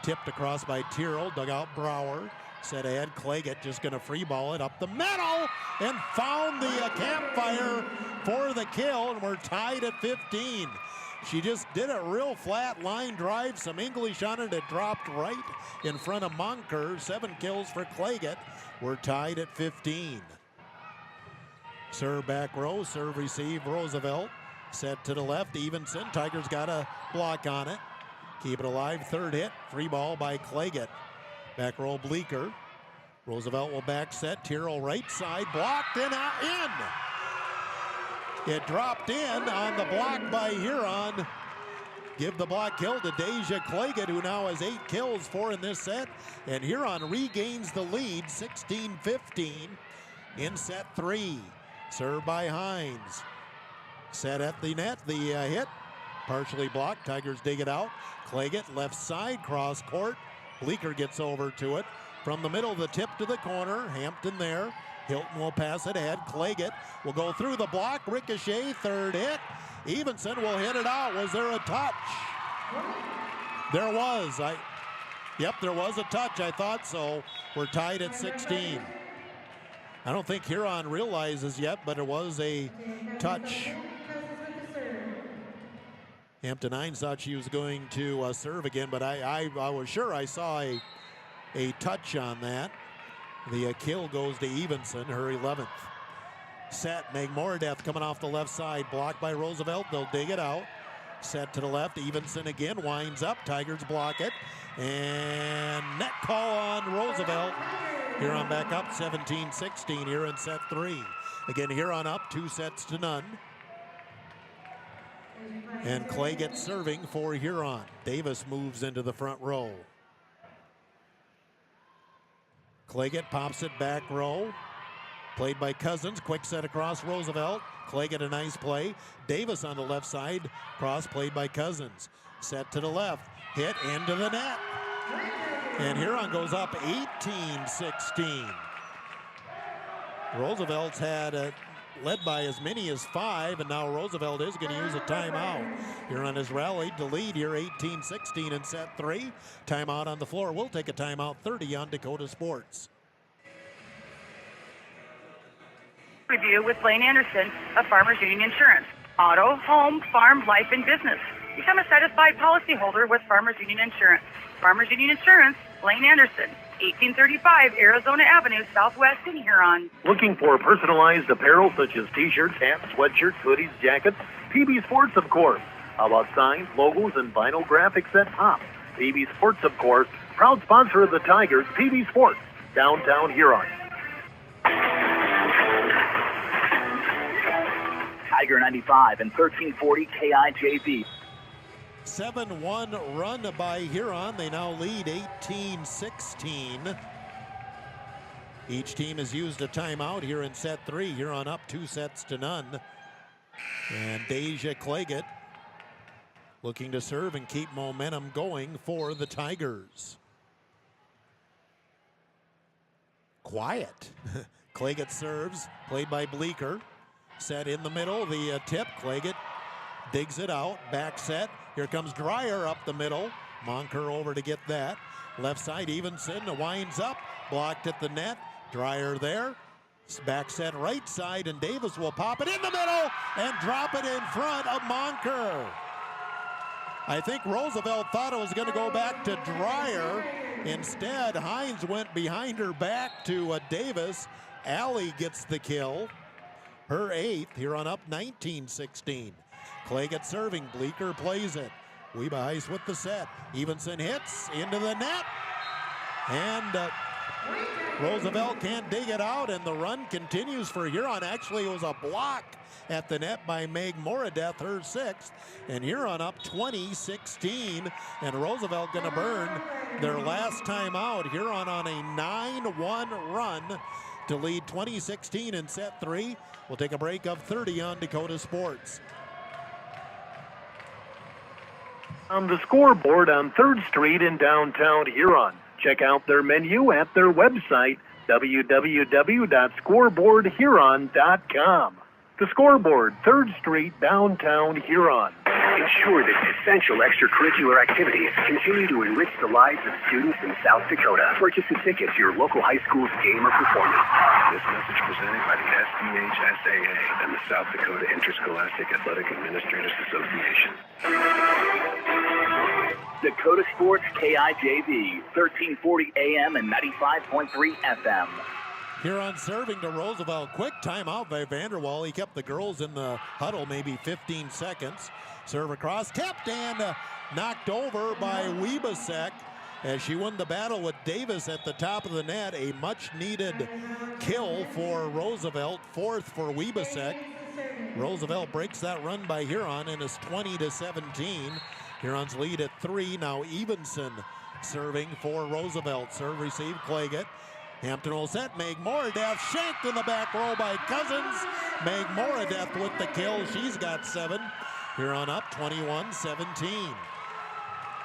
[SPEAKER 5] tipped across by Tyrrell, dug out Brower, set ahead, Claggett just going to free ball it up the middle and found the campfire for the kill, and we're tied at 15. She just did a real flat line drive, some English on it, it dropped right in front of Monker. 7 kills for Claggett. We're tied at 15. Serve back row, serve receive Roosevelt, set to the left, Evenson, Tigers got a block on it. Keep it alive, 3rd hit, free ball by Claggett. Back row Bleeker. Roosevelt will back set, Tyrrell right side, blocked and in. It dropped in on the block by Huron. Give the block kill to Deja Claggett, who now has 8 kills, 4 in this set. And Huron regains the lead, 16-15 in set 3. Served by Hines. Set at the net, the hit. Partially blocked, Tigers dig it out. Claggett left side, cross court. Bleeker gets over to it. From the middle, the tip to the corner. Hampton there. Hilton will pass it ahead. Claggett will go through the block. Ricochet, 3rd hit. Evenson will hit it out. Was there a touch? There was. Yep, there was a touch. I thought so. We're tied at 16. I don't think Huron realizes yet, but it was a touch. Hampton Hines thought she was going to serve again, but I was sure I saw a touch on that. The kill goes to Evenson, her 11th. Set, Meg-Moradeath coming off the left side. Blocked by Roosevelt. They'll dig it out. Set to the left. Evenson again. Winds up. Tigers block it. And net call on Roosevelt. Huron back up 17-16 here in set 3. Again, Huron up 2-0. And Clay gets serving for Huron. Davis moves into the front row. Claggett pops it back row. Played by Cousins. Quick set across Roosevelt. Claggett a nice play. Davis on the left side. Cross played by Cousins. Set to the left. Hit into the net. And Huron goes up 18-16. Roosevelt's had led by as many as 5, and now Roosevelt is going to use a timeout. Huron has rallied to lead here 18-16 in set 3. Timeout on the floor. We'll take a timeout 30 on Dakota Sports.
[SPEAKER 7] Review with Blaine Anderson of Farmers Union Insurance. Auto, home, farm, life, and business. Become a satisfied policyholder with Farmers Union Insurance. Farmers Union Insurance, Blaine Anderson, 1835 Arizona Avenue, Southwest in Huron.
[SPEAKER 10] Looking for personalized apparel such as t-shirts, hats, sweatshirts, hoodies, jackets? PB Sports, of course. How about signs, logos, and vinyl graphics at top? PB Sports, of course, proud sponsor of the Tigers. PB Sports, downtown Huron.
[SPEAKER 15] Tiger 95 and 1340 KIJV.
[SPEAKER 5] 7-1 run by Huron. They now lead 18-16. Each team has used a timeout here in set 3. Huron up 2-0. And Deja Claggett looking to serve and keep momentum going for the Tigers. Quiet. Claggett serves, played by Bleeker. Set in the middle, the tip. Claggett digs it out, back set. Here comes Dreyer up the middle. Monker over to get that. Left side, Evenson winds up, blocked at the net. Dreyer there. Back set right side, and Davis will pop it in the middle and drop it in front of Monker. I think Roosevelt thought it was going to go back to Dreyer. Instead, Hines went behind her back to Davis. Alley gets the kill. Her 8th, Huron up 19-16. Claggett serving, Bleeker plays it. Weeba Heiss with the set. Evenson hits into the net. And Roosevelt can't dig it out, and the run continues for Huron. Actually, it was a block at the net by Meg-Moradeath, her 6th. And Huron up 20-16. And Roosevelt going to burn their last time out. Huron on a 9-1 run to lead 20-16 in set 3. We'll take a break of 30 on Dakota Sports.
[SPEAKER 10] On the scoreboard on 3rd Street in downtown Huron. Check out their menu at their website, www.scoreboardhuron.com. The Scoreboard, 3rd Street, downtown Huron.
[SPEAKER 13] Ensure that essential extracurricular activities continue to enrich the lives of students in South Dakota. Purchase a ticket to your local high school's game or performance.
[SPEAKER 14] This message presented by the SDHSAA and the South Dakota Interscholastic Athletic Administrators Association.
[SPEAKER 15] Dakota Sports KIJV, 1340 AM and 95.3 FM.
[SPEAKER 5] Huron serving to Roosevelt. Quick timeout by Vanderwall. He kept the girls in the huddle maybe 15 seconds. Serve across, tipped and knocked over by Weebasek as she won the battle with Davis at the top of the net. A much-needed kill for Roosevelt, 4th for Weebasek. Roosevelt breaks that run by Huron and is 20-17. Huron's lead at 3. Now Evenson serving for Roosevelt. Serve, receive, Claggett. Hampton will set. Meg-Moradeath shanked in the back row by Cousins. Meg-Moradeath with the kill. She's got 7. Huron up 21-17.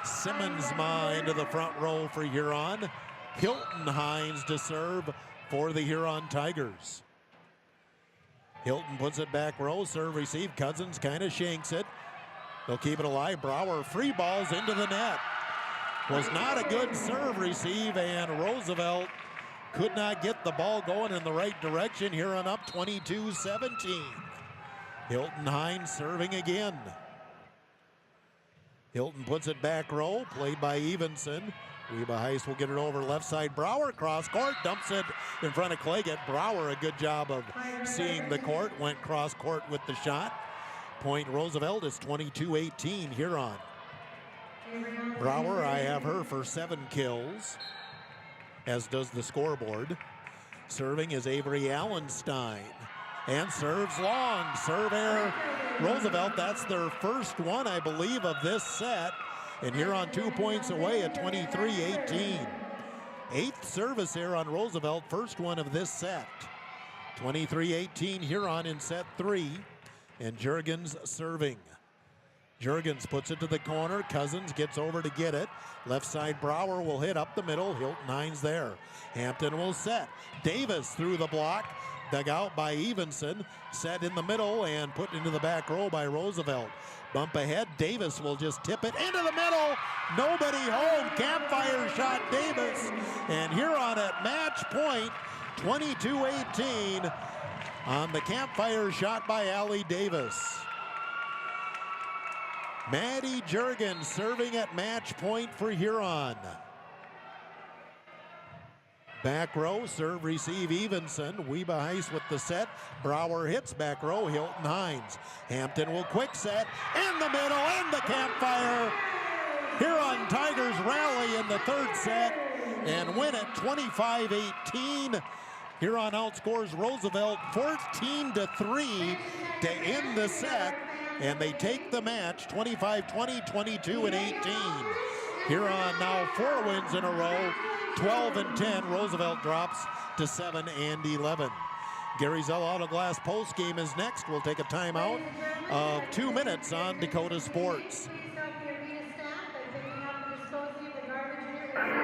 [SPEAKER 5] Simmonsma into the front row for Huron. Hilton Hines to serve for the Huron Tigers. Hilton puts it back row. Serve, receive. Cousins kind of shanks it. They'll keep it alive. Brower free balls into the net. Was not a good serve receive, and Roosevelt could not get the ball going in the right direction. Huron up 22-17. Hilton Hines serving again. Hilton puts it back row, played by Evenson. Weeba Heist will get it over left side. Brower cross court, dumps it in front of Claggett. Brower, a good job of seeing the court, went cross court with the shot. Point Roosevelt is 22-18 Huron. Brower, I have her for 7 kills, as does the scoreboard. Serving is Avery Allenstein. And serves long. Serve error. Roosevelt, that's their first one, I believe, of this set. And Huron 2 points away at 23-18. 8th service error on Roosevelt, first one of this set. 23-18 Huron in set 3. And Juergens serving. Juergens puts it to the corner. Cousins gets over to get it. Left side Brower will hit up the middle. Hilton Hines there. Hampton will set. Davis through the block. Dug out by Evenson. Set in the middle and put into the back row by Roosevelt. Bump ahead. Davis will just tip it into the middle. Nobody home. Campfire shot Davis. And Huron at match point. 22-18 on the campfire shot by Allie Davis. Maddie Juergens serving at match point for Huron. Back row, serve, receive, Evenson. Weeba Heist with the set. Brower hits back row, Hilton Hines. Hampton will quick set, in the middle, and the campfire. Huron Tigers rally in the third set and win it 25-18. Huron outscores Roosevelt 14-3 to end the set, and they take the match 25-20, 22 and 18. Huron now 4 wins in a row. 12-10, Roosevelt drops to 7-11. Gary Zell Auto Glass post game is next. We'll take a timeout of 2 minutes on Dakota Sports.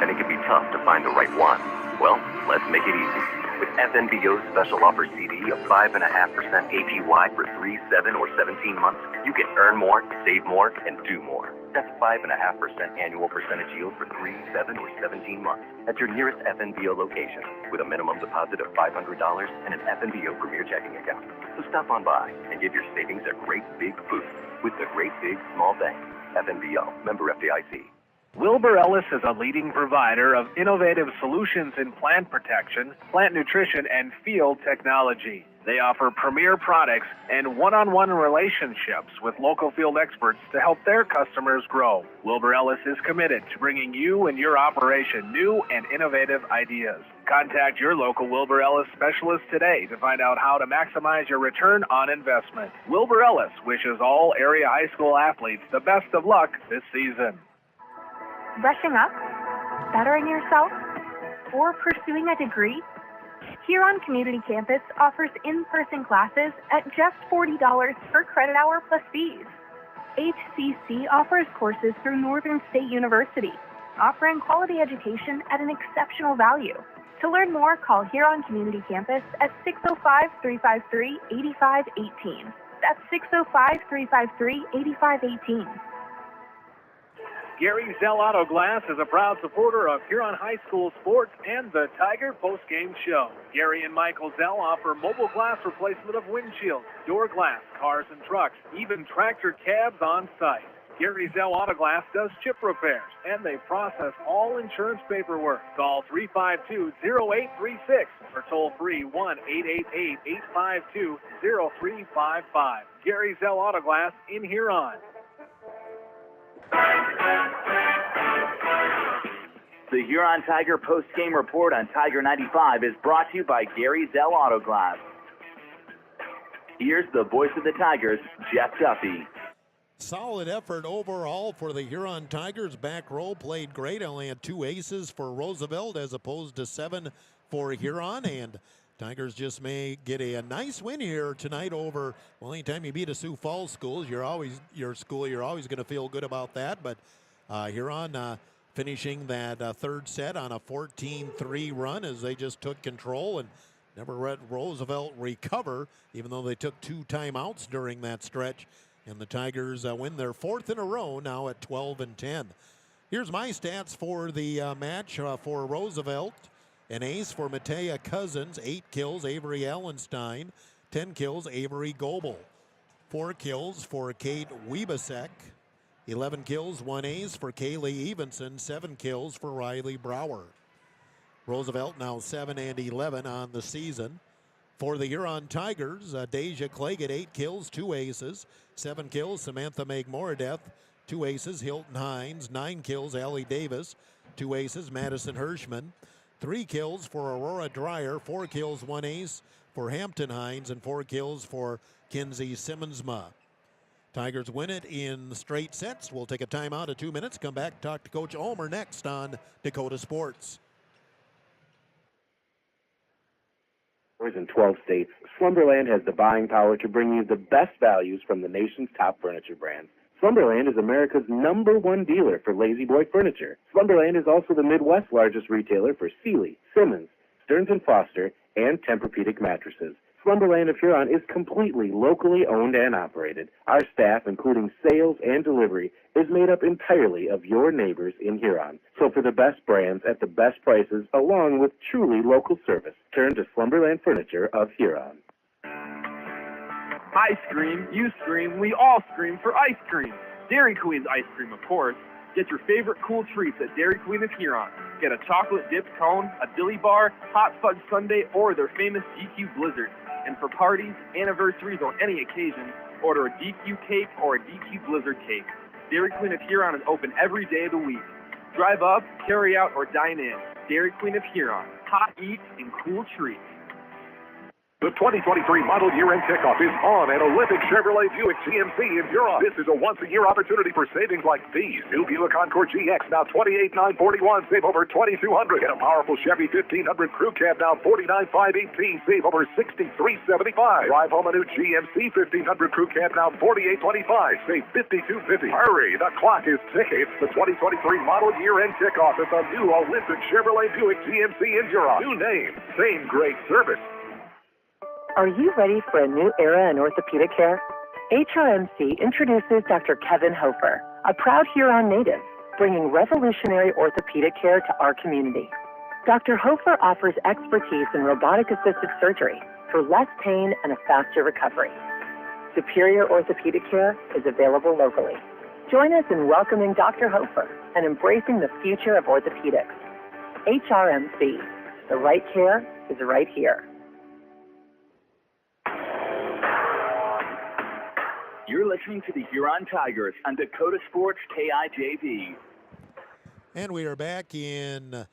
[SPEAKER 13] And it can be tough to find the right one. Well, let's make it easy. With FNBO's special offer CD of 5.5% APY for 3, 7, or 17 months, you can earn more, save more, and do more. That's 5.5% annual percentage yield for 3, 7, or 17 months at your nearest FNBO location with a minimum deposit of $500 and an FNBO Premier checking account. So stop on by and give your savings a great big boost with the Great Big Small Bank. FNBO, member FDIC.
[SPEAKER 3] Wilbur Ellis is a leading provider of innovative solutions in plant protection, plant nutrition, and field technology. They offer premier products and one-on-one relationships with local field experts to help their customers grow. Wilbur Ellis is committed to bringing you and your operation new and innovative ideas. Contact your local Wilbur Ellis specialist today to find out how to maximize your return on investment. Wilbur Ellis wishes all area high school athletes the best of luck this season.
[SPEAKER 16] Brushing up? Bettering yourself? Or pursuing a degree? Huron Community Campus offers in-person classes at just $40 per credit hour plus fees. HCC offers courses through Northern State University, offering quality education at an exceptional value. To learn more, call Huron Community Campus at 605-353-8518. That's 605-353-8518.
[SPEAKER 3] Gary Zell Auto Glass is a proud supporter of Huron High School sports and the Tiger postgame show. Gary and Michael Zell offer mobile glass replacement of windshields, door glass, cars and trucks, even tractor cabs on site. Gary Zell Auto Glass does chip repairs, and they process all insurance paperwork. Call 352-0836 or toll free 1-888-852-0355. Gary Zell Auto Glass in Huron.
[SPEAKER 15] The Huron Tiger post-game report on Tiger 95 is brought to you by Gary Zell Auto Glass. Here's the voice of the Tigers, Jeff Duffy.
[SPEAKER 5] Solid effort overall for the Huron Tigers. Back row played great. Only had 2 aces for Roosevelt as opposed to 7 for Huron. And Tigers just may get a nice win here tonight over, well, anytime you beat a Sioux Falls school, you're always going to feel good about that. But Huron finishing that third set on a 14-3 run as they just took control and never let Roosevelt recover, even though they took 2 timeouts during that stretch. And the Tigers win their 4th in a row now at 12-10. Here's my stats for the match for Roosevelt. An ace for Matea Cousins, 8 kills, Avery Allenstein, 10 kills, Avery Goebel. 4 kills for Kate Wiebesek, 11 kills, 1 ace for Kaylee Evenson, 7 kills for Riley Brower. Roosevelt now 7-11 on the season. For the Huron Tigers, Deja Claggett, 8 kills, 2 aces. 7 kills, Samantha Megmoradeth, 2 aces. Hilton Hines, 9 kills, Allie Davis, 2 aces. Madison Hirschman, 3 kills for Aurora Dreyer, 4 kills, 1 ace for Hampton Hines, and 4 kills for Kinsey Simmonsma. Tigers win it in straight sets. We'll take a timeout of 2 minutes, come back, talk to Coach Ulmer next on Dakota Sports.
[SPEAKER 8] In 12 states, Slumberland has the buying power to bring you the best values from the nation's top furniture brands. Slumberland is America's #1 dealer for Lazy Boy furniture. Slumberland is also the Midwest's largest retailer for Sealy, Simmons, Stearns & Foster, and Tempur-Pedic mattresses. Slumberland of Huron is completely locally owned and operated. Our staff, including sales and delivery, is made up entirely of your neighbors in Huron. So for the best brands at the best prices, along with truly local service, turn to Slumberland Furniture of Huron.
[SPEAKER 17] I scream, you scream, we all scream for ice cream. Dairy Queen's ice cream, of course. Get your favorite cool treats at Dairy Queen of Huron. Get a chocolate dipped cone, a dilly bar, hot fudge sundae, or their famous DQ Blizzard. And for parties, anniversaries, or any occasion, order a DQ cake or a DQ Blizzard cake. Dairy Queen of Huron is open every day of the week. Drive up, carry out, or dine in. Dairy Queen of Huron. Hot eats and cool treats.
[SPEAKER 18] The 2023 model year-end kickoff is on at Olympic Chevrolet Buick GMC in Huron. This is a once-a-year opportunity for savings like these. New Buick Encore GX now $28,941, save over $2,200. Get a powerful Chevy 1500 Crew Cab now $49,518, save over $63.75. Drive home a new GMC 1500 Crew Cab now $48.25, save $52.50. Hurry, the clock is ticking. It's the 2023 model year-end kickoff at the new Olympic Chevrolet Buick GMC in Huron. New name, same great service.
[SPEAKER 19] Are you ready for a new era in orthopedic care? HRMC introduces Dr. Kevin Hofer, a proud Huron native, bringing revolutionary orthopedic care to our community. Dr. Hofer offers expertise in robotic-assisted surgery for less pain and a faster recovery. Superior orthopedic care is available locally. Join us in welcoming Dr. Hofer and embracing the future of orthopedics. HRMC, the right care is right here.
[SPEAKER 15] You're listening to the Huron Tigers on Dakota Sports KIJV.
[SPEAKER 5] And we are back in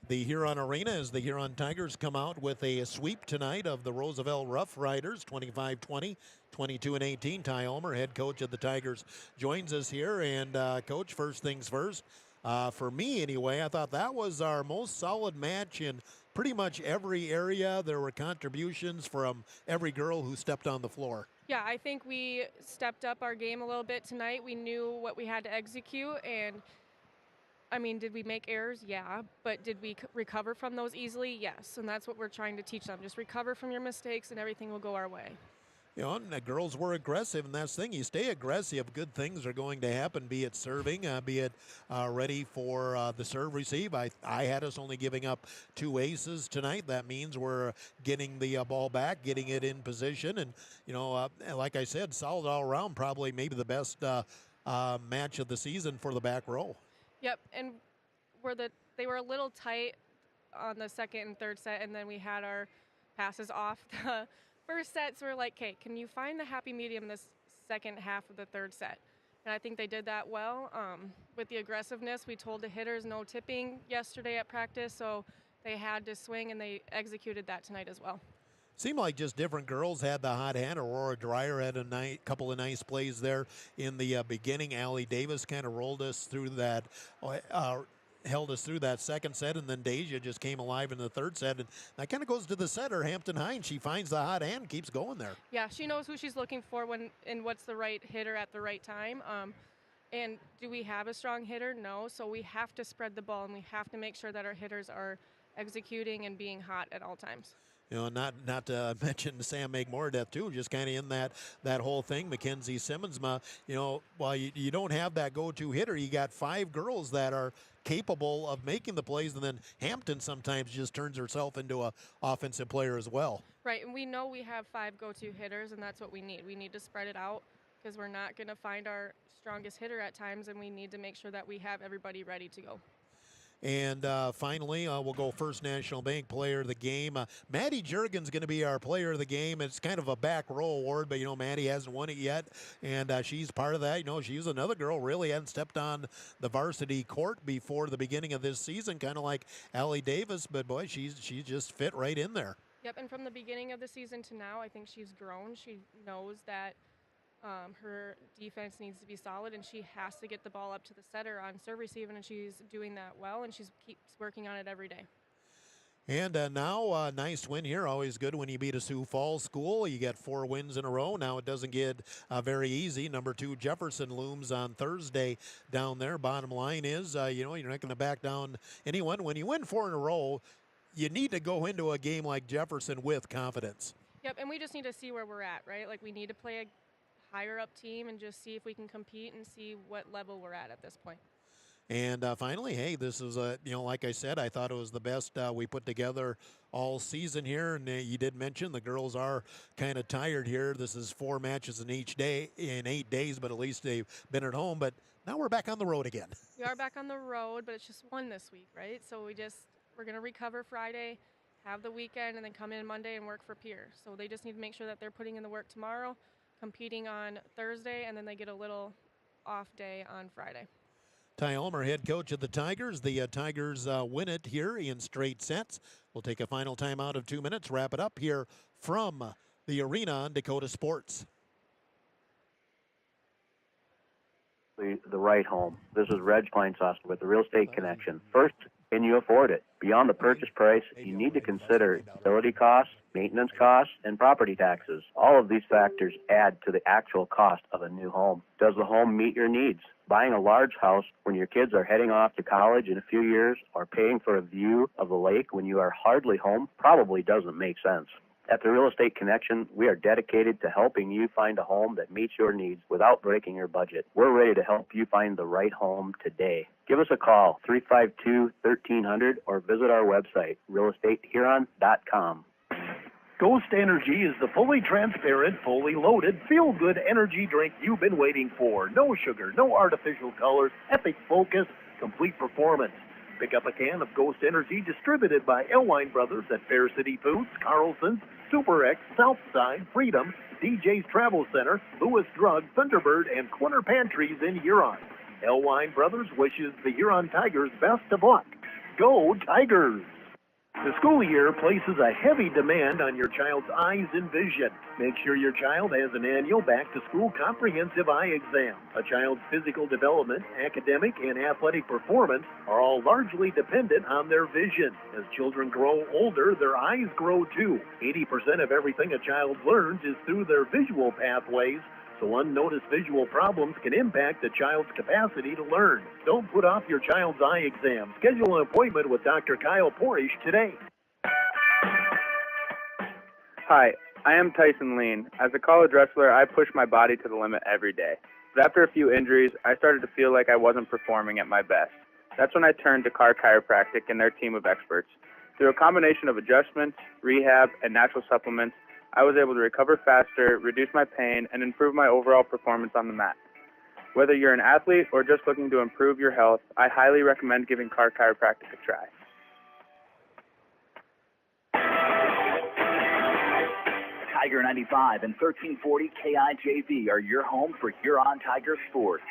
[SPEAKER 5] the Huron Arena as the Huron Tigers come out with a sweep tonight of the Roosevelt Rough Riders, 25-20, 22-18. Ty Ulmer, head coach of the Tigers, joins us here. And, Coach, first things first, for me anyway, I thought that was our most solid match in pretty much every area. There were contributions from every girl who stepped on the floor.
[SPEAKER 11] Yeah, I think we stepped up our game a little bit tonight. We knew what we had to execute, and, I mean, did we make errors? Yeah, but did we recover from those easily? Yes, and that's what we're trying to teach them. Just recover from your mistakes, and everything will go our way.
[SPEAKER 5] You know, and the girls were aggressive, and that's the thing. You stay aggressive, good things are going to happen, be it serving, be it ready for the serve receive. I had us only giving up 2 aces tonight. That means we're getting the ball back, getting it in position, and, you know, like I said, solid all around, probably maybe the best match of the season for the back row.
[SPEAKER 11] Yep, and they were a little tight on the second and third set, and then we had our passes off the first set, so we're like, okay, can you find the happy medium this second half of the third set? And I think they did that well. With the aggressiveness, we told the hitters no tipping yesterday at practice, so they had to swing, and they executed that tonight as well.
[SPEAKER 5] Seemed like just different girls had the hot hand. Aurora Dreyer had a couple of nice plays there in the beginning. Allie Davis kind of rolled us through that, held us through that second set, and then Deja just came alive in the third set. And that kind of goes to the setter, Hampton Hines. She finds the hot hand, keeps going there.
[SPEAKER 11] Yeah, she knows who she's looking for and what's the right hitter at the right time. And do we have a strong hitter? No, so we have to spread the ball, and we have to make sure that our hitters are executing and being hot at all times.
[SPEAKER 5] You know, not to mention Sam Megmoradeth too, just kind of in that whole thing. Mackenzie Simmonsma, you know, while you don't have that go-to hitter, you got 5 girls that are capable of making the plays, and then Hampton sometimes just turns herself into a offensive player as well.
[SPEAKER 11] Right, and we know we have 5 go-to hitters, and that's what we need. We need to spread it out because we're not going to find our strongest hitter at times, and we need to make sure that we have everybody ready to go.
[SPEAKER 5] And finally, we'll go First National Bank Player of the Game. Maddie Juergen's going to be our Player of the Game. It's kind of a back row award, but, Maddie hasn't won it yet, and she's part of that. She's another girl really hadn't stepped on the varsity court before the beginning of this season, kind of like Allie Davis, but, boy, she's just fit right in there.
[SPEAKER 11] Yep, and from the beginning of the season to now, I think she's grown. She knows that her defense needs to be solid, and she has to get the ball up to the setter on serve receive, and she's doing that well, and she keeps working on it every day.
[SPEAKER 5] And now, nice win here. Always good when you beat a Sioux Falls school. You get 4 wins in a row. Now it doesn't get very easy. Number 2, Jefferson looms on Thursday down there. Bottom line is, you're not going to back down anyone. When you win 4 in a row, you need to go into a game like Jefferson with confidence.
[SPEAKER 11] Yep, and we just need to see where we're at, right? Like, we need to play a higher up team and just see if we can compete and see what level we're at this point.
[SPEAKER 5] And finally, hey, this is like I said, I thought it was the best we put together all season here. And you did mention the girls are kind of tired here. This is 4 matches in 8 days, but at least they've been at home. But now we're back on the road again.
[SPEAKER 11] We are back on the road, but it's just 1 this week, right? So we're going to recover Friday, have the weekend, and then come in Monday and work for Pierre. So they just need to make sure that they're putting in the work tomorrow, competing on Thursday, and then they get a little off day on Friday.
[SPEAKER 5] Ty Ulmer, head coach of the Tigers. The Tigers win it here in straight sets. We'll take a final timeout of 2 minutes, wrap it up here from the arena on Dakota Sports.
[SPEAKER 8] The right home. This is Reg Kleinsaucer with the Real Estate Connection. First, can you afford it? Beyond the purchase price, you need to consider utility costs, maintenance costs, and property taxes. All of these factors add to the actual cost of a new home. Does the home meet your needs? Buying a large house when your kids are heading off to college in a few years, or paying for a view of the lake when you are hardly home, probably doesn't make sense. At the Real Estate Connection, we are dedicated to helping you find a home that meets your needs without breaking your budget. We're ready to help you find the right home today. Give us a call, 352-1300, or visit our website, realestatehuron.com.
[SPEAKER 10] Ghost Energy is the fully transparent, fully loaded, feel-good energy drink you've been waiting for. No sugar, no artificial colors, epic focus, complete performance. Pick up a can of Ghost Energy distributed by Elwine Brothers at Fair City Foods, Carlson's, Super X, Southside, Freedom, DJ's Travel Center, Lewis Drug, Thunderbird, and Corner Pantries in Huron. Elwine Brothers wishes the Huron Tigers best of luck. Go Tigers! The school year places a heavy demand on your child's eyes and vision. Make sure your child has an annual back-to-school comprehensive eye exam. A child's physical development, academic, and athletic performance are all largely dependent on their vision. As children grow older, their eyes grow too. 80% of everything a child learns is through their visual pathways, so unnoticed visual problems can impact a child's capacity to learn. Don't put off your child's eye exam. Schedule an appointment with Dr. Kyle Porish today.
[SPEAKER 6] Hi, I am Tyson Lean. As a college wrestler, I push my body to the limit every day. But after a few injuries, I started to feel like I wasn't performing at my best. That's when I turned to Carr Chiropractic and their team of experts. Through a combination of adjustments, rehab, and natural supplements, I was able to recover faster, reduce my pain, and improve my overall performance on the mat. Whether you're an athlete or just looking to improve your health, I highly recommend giving Carr Chiropractic a try.
[SPEAKER 15] Tiger 95 and 1340 KIJV are your home for Huron Tiger sports.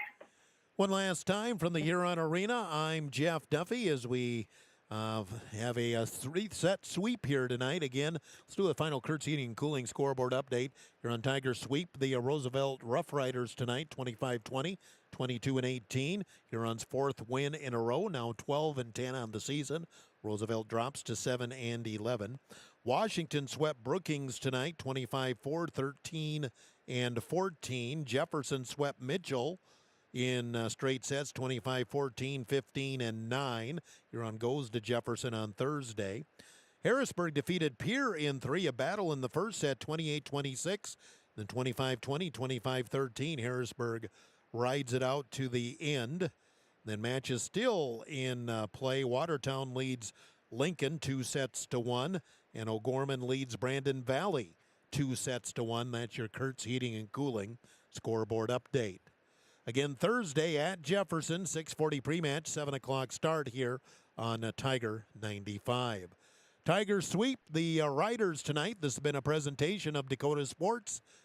[SPEAKER 5] One last time from the Huron Arena, I'm Jeff Duffy as we have a 3-set sweep here tonight. Again, let's do a final Kurtz Heating and Cooling scoreboard update. Huron Tigers sweep the Roosevelt Rough Riders tonight, 25-20, 22-18. Huron's 4th win in a row, now 12-10 on the season. Roosevelt drops to 7-11. Washington swept Brookings tonight, 25-4, 13-14. Jefferson swept Mitchell in straight sets, 25-14, 15-9. Huron goes to Jefferson on Thursday. Harrisburg defeated Pierre in 3, a battle in the first set, 28-26, then 25-20, 25-13. Harrisburg rides it out to the end. Then matches still in play. Watertown leads Lincoln 2-1, and O'Gorman leads Brandon Valley 2-1. That's your Kurtz Heating and Cooling scoreboard update. Again, Thursday at Jefferson, 6:40 pre-match, 7 o'clock start here on Tiger 95. Tigers sweep the Riders tonight. This has been a presentation of Dakota Sports.